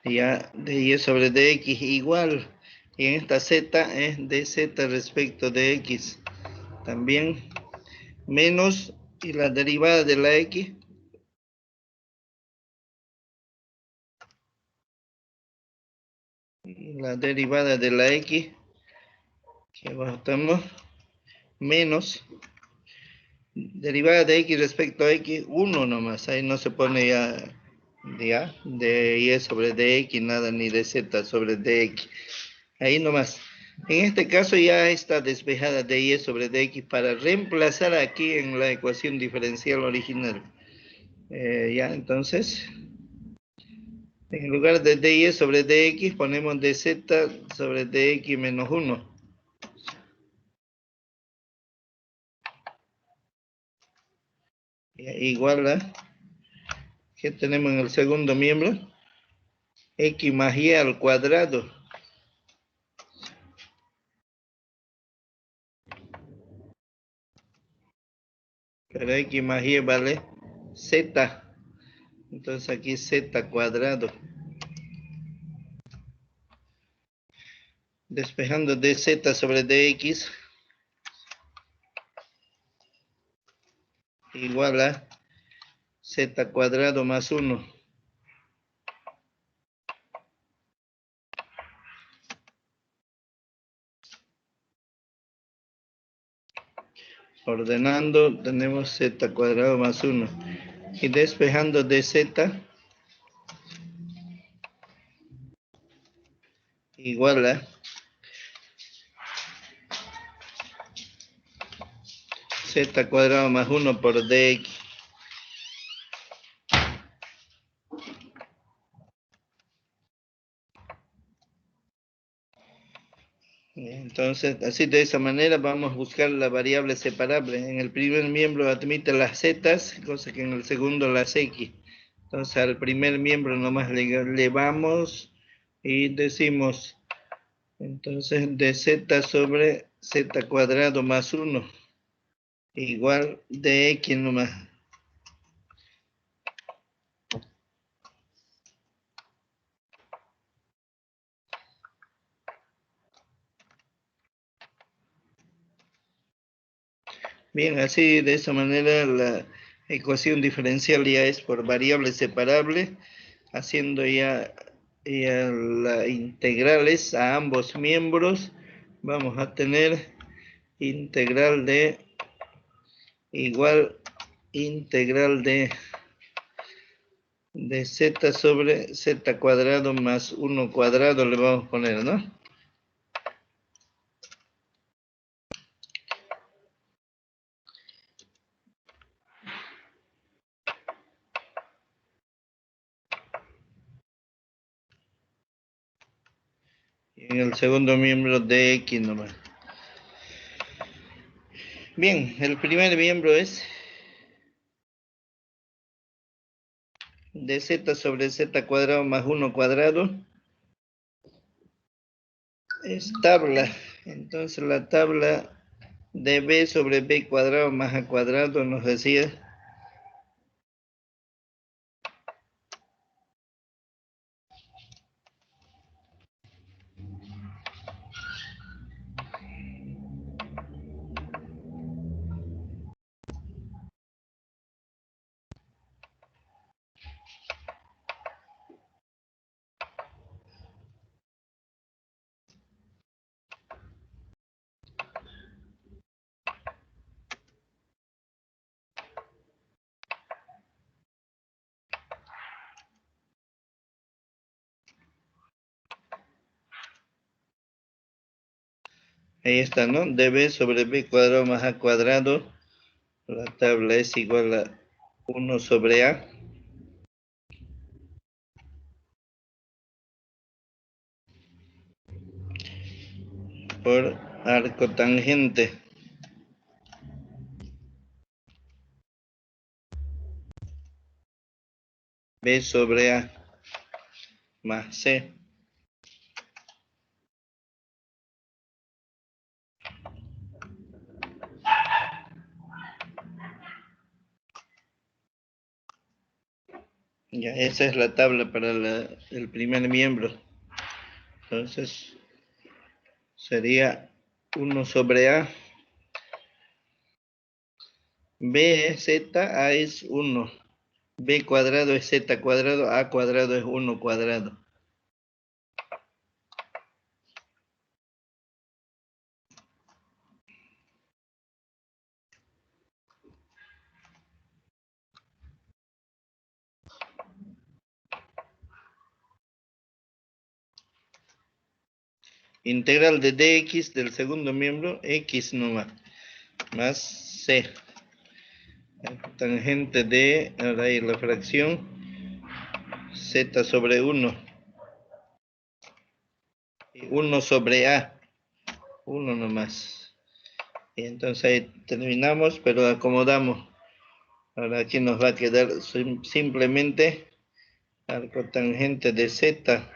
ya dy sobre dx igual. Y en esta z es dz respecto de x. También menos, y la derivada de la x. La derivada de la x, que abajo estamos, menos derivada de x respecto a x, 1 nomás. Ahí no se pone ya de y sobre dx, nada, ni de z sobre dx. Ahí nomás. En este caso ya está despejada de y sobre dx para reemplazar aquí en la ecuación diferencial original. Ya, entonces, en lugar de dy sobre dx ponemos dz sobre dx menos 1. Igual a, ¿qué tenemos en el segundo miembro? X más y al cuadrado. Pero x más y vale z. Entonces aquí z cuadrado. Despejando dz sobre dx igual a z cuadrado más 1. Ordenando tenemos z cuadrado más 1. Y despejando dz igual a z cuadrado más 1 por dx. Entonces, así de esa manera vamos a buscar la variable separable. En el primer miembro admite las zetas, cosa que en el segundo las x. Entonces al primer miembro nomás le vamos y decimos, entonces de z sobre z cuadrado más 1 igual de x nomás. Bien, así de esa manera la ecuación diferencial ya es por variable separable, haciendo ya las integrales a ambos miembros. Vamos a tener integral de igual integral de z sobre z cuadrado más 1 cuadrado le vamos a poner, ¿no? Y en el segundo miembro de x nomás. Bien, el primer miembro es de z sobre z cuadrado más 1 cuadrado. Es tabla. Entonces la tabla de b sobre b cuadrado más a cuadrado nos decía ahí está, ¿no? db sobre b cuadrado más a cuadrado. La tabla es igual a 1 sobre a. Por arco tangente. B sobre a más c. Ya, esa es la tabla para el primer miembro. Entonces, sería 1 sobre a. B es z, a es 1. B cuadrado es z cuadrado, a cuadrado es 1 cuadrado. Integral de dx del segundo miembro, x nomás, más c. Tangente de, ahora hay la fracción, z sobre 1. Y 1 sobre a, 1 nomás. Y entonces ahí terminamos, pero acomodamos. Ahora aquí nos va a quedar simplemente arco tangente de z.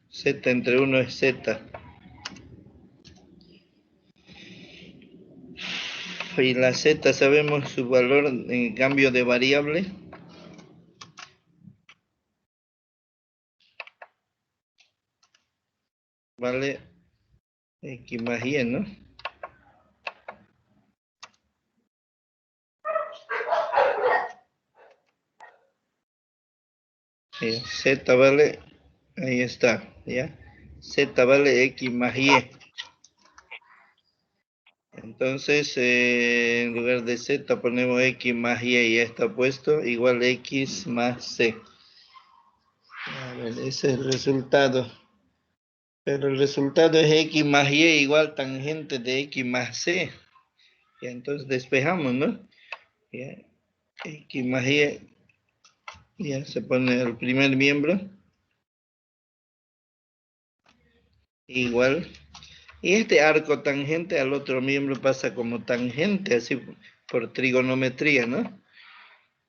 Z entre 1 es z. Y la z sabemos su valor en cambio de variable. Vale x más y, ¿no? Y z vale, ahí está, ¿ya? Z vale x más y. Entonces, en lugar de z ponemos x más y, ya está puesto, igual x más c. A ver, ese es el resultado. Pero el resultado es x más y igual tangente de x más c. Ya, entonces despejamos, ¿no? Ya, x más y, ya se pone el primer miembro. Igual. Y este arco tangente al otro miembro pasa como tangente, así por trigonometría, ¿no?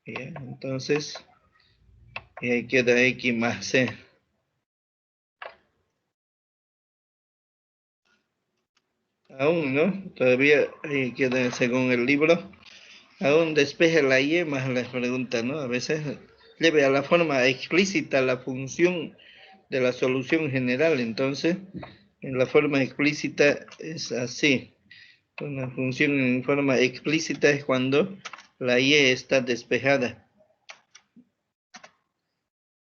Ya, entonces, y ahí queda x más c. Aún, ¿no? Todavía ahí queda según el libro. Aún despeje la y más la pregunta, ¿no? A veces lleve a la forma explícita la función de la solución general. Entonces, en la forma explícita es así. Una función en forma explícita es cuando la y está despejada.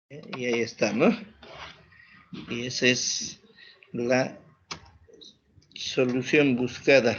Y ahí está, ¿no? Y esa es la solución buscada.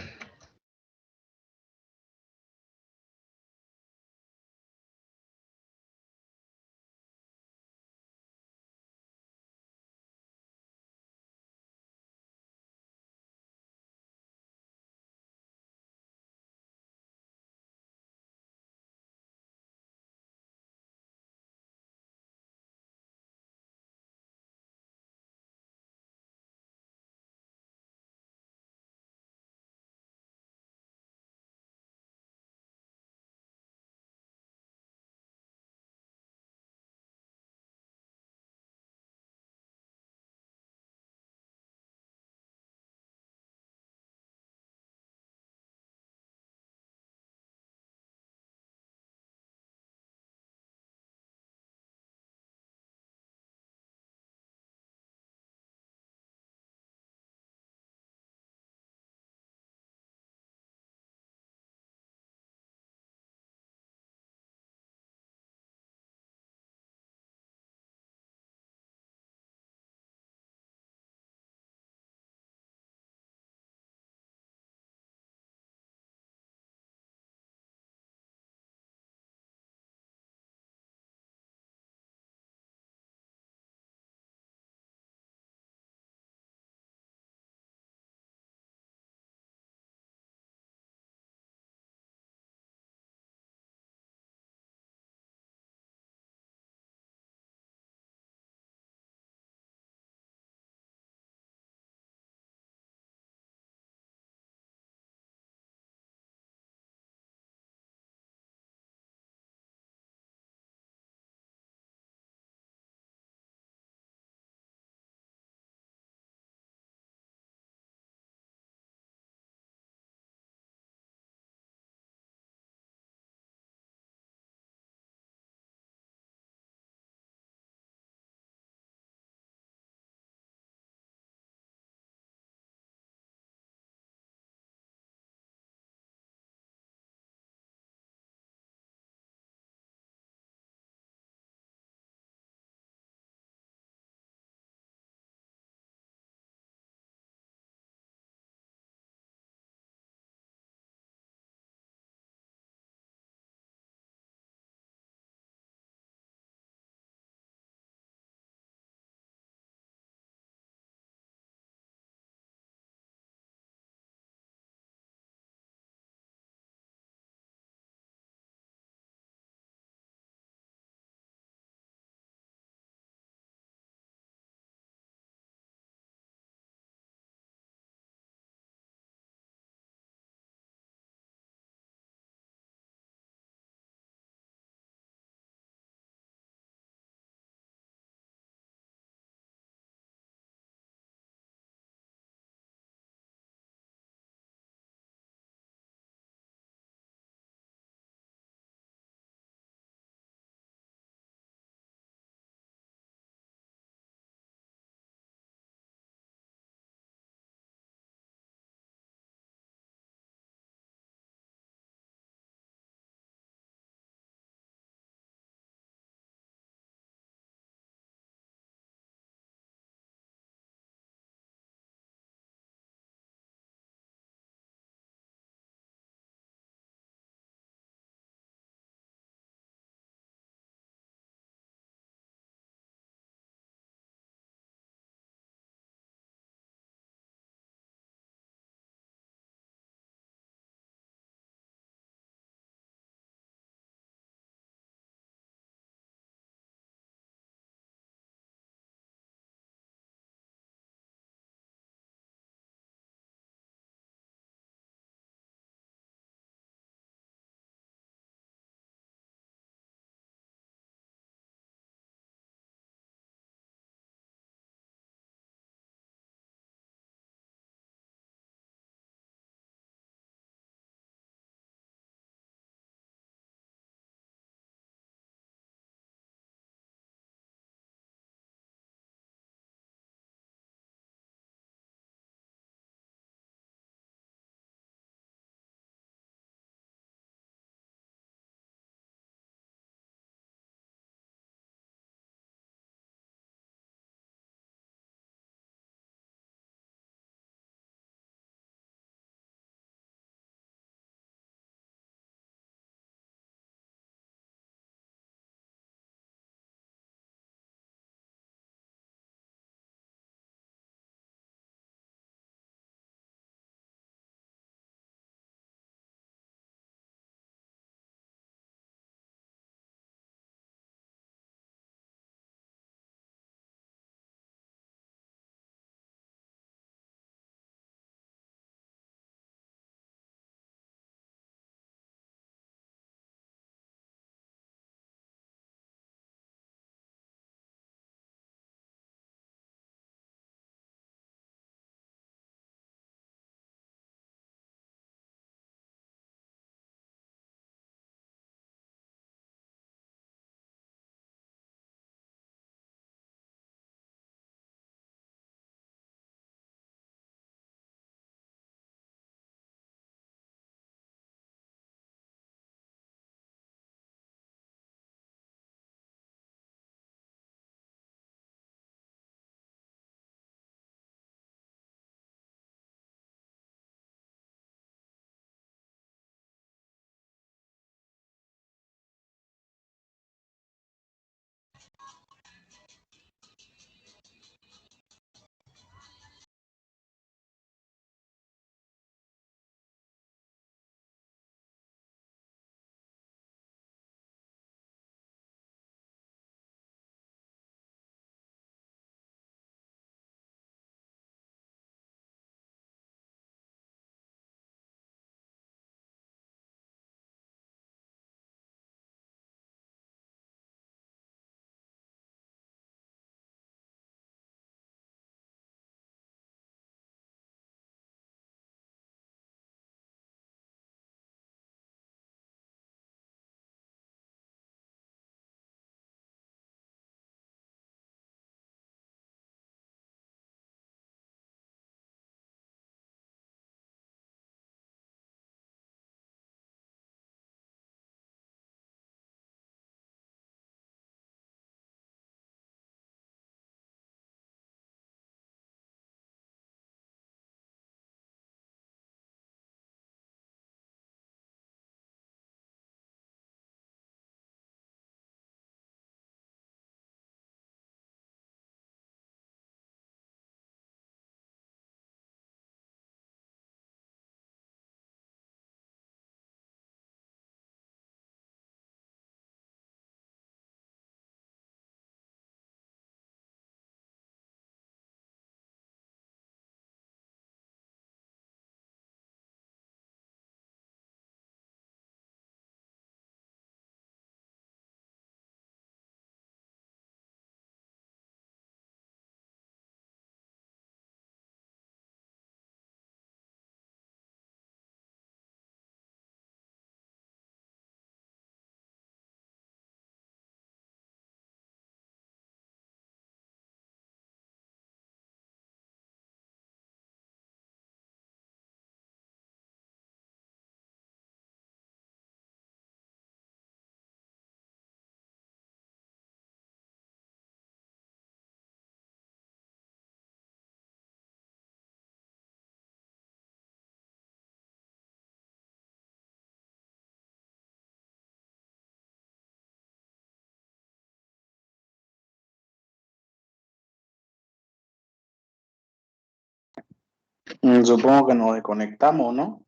Supongo que nos desconectamos, ¿no?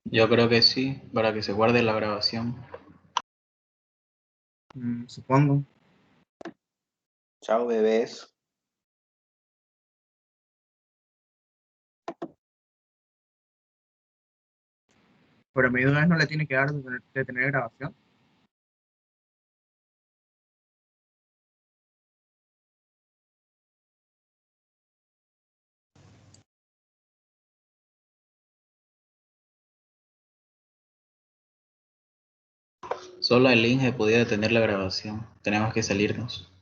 Yo creo que sí, para que se guarde la grabación. Supongo. Chao, bebés. Pero a mí de una vez no le tiene que dar de tener grabación. Solo el Inge podía detener la grabación. Tenemos que salirnos.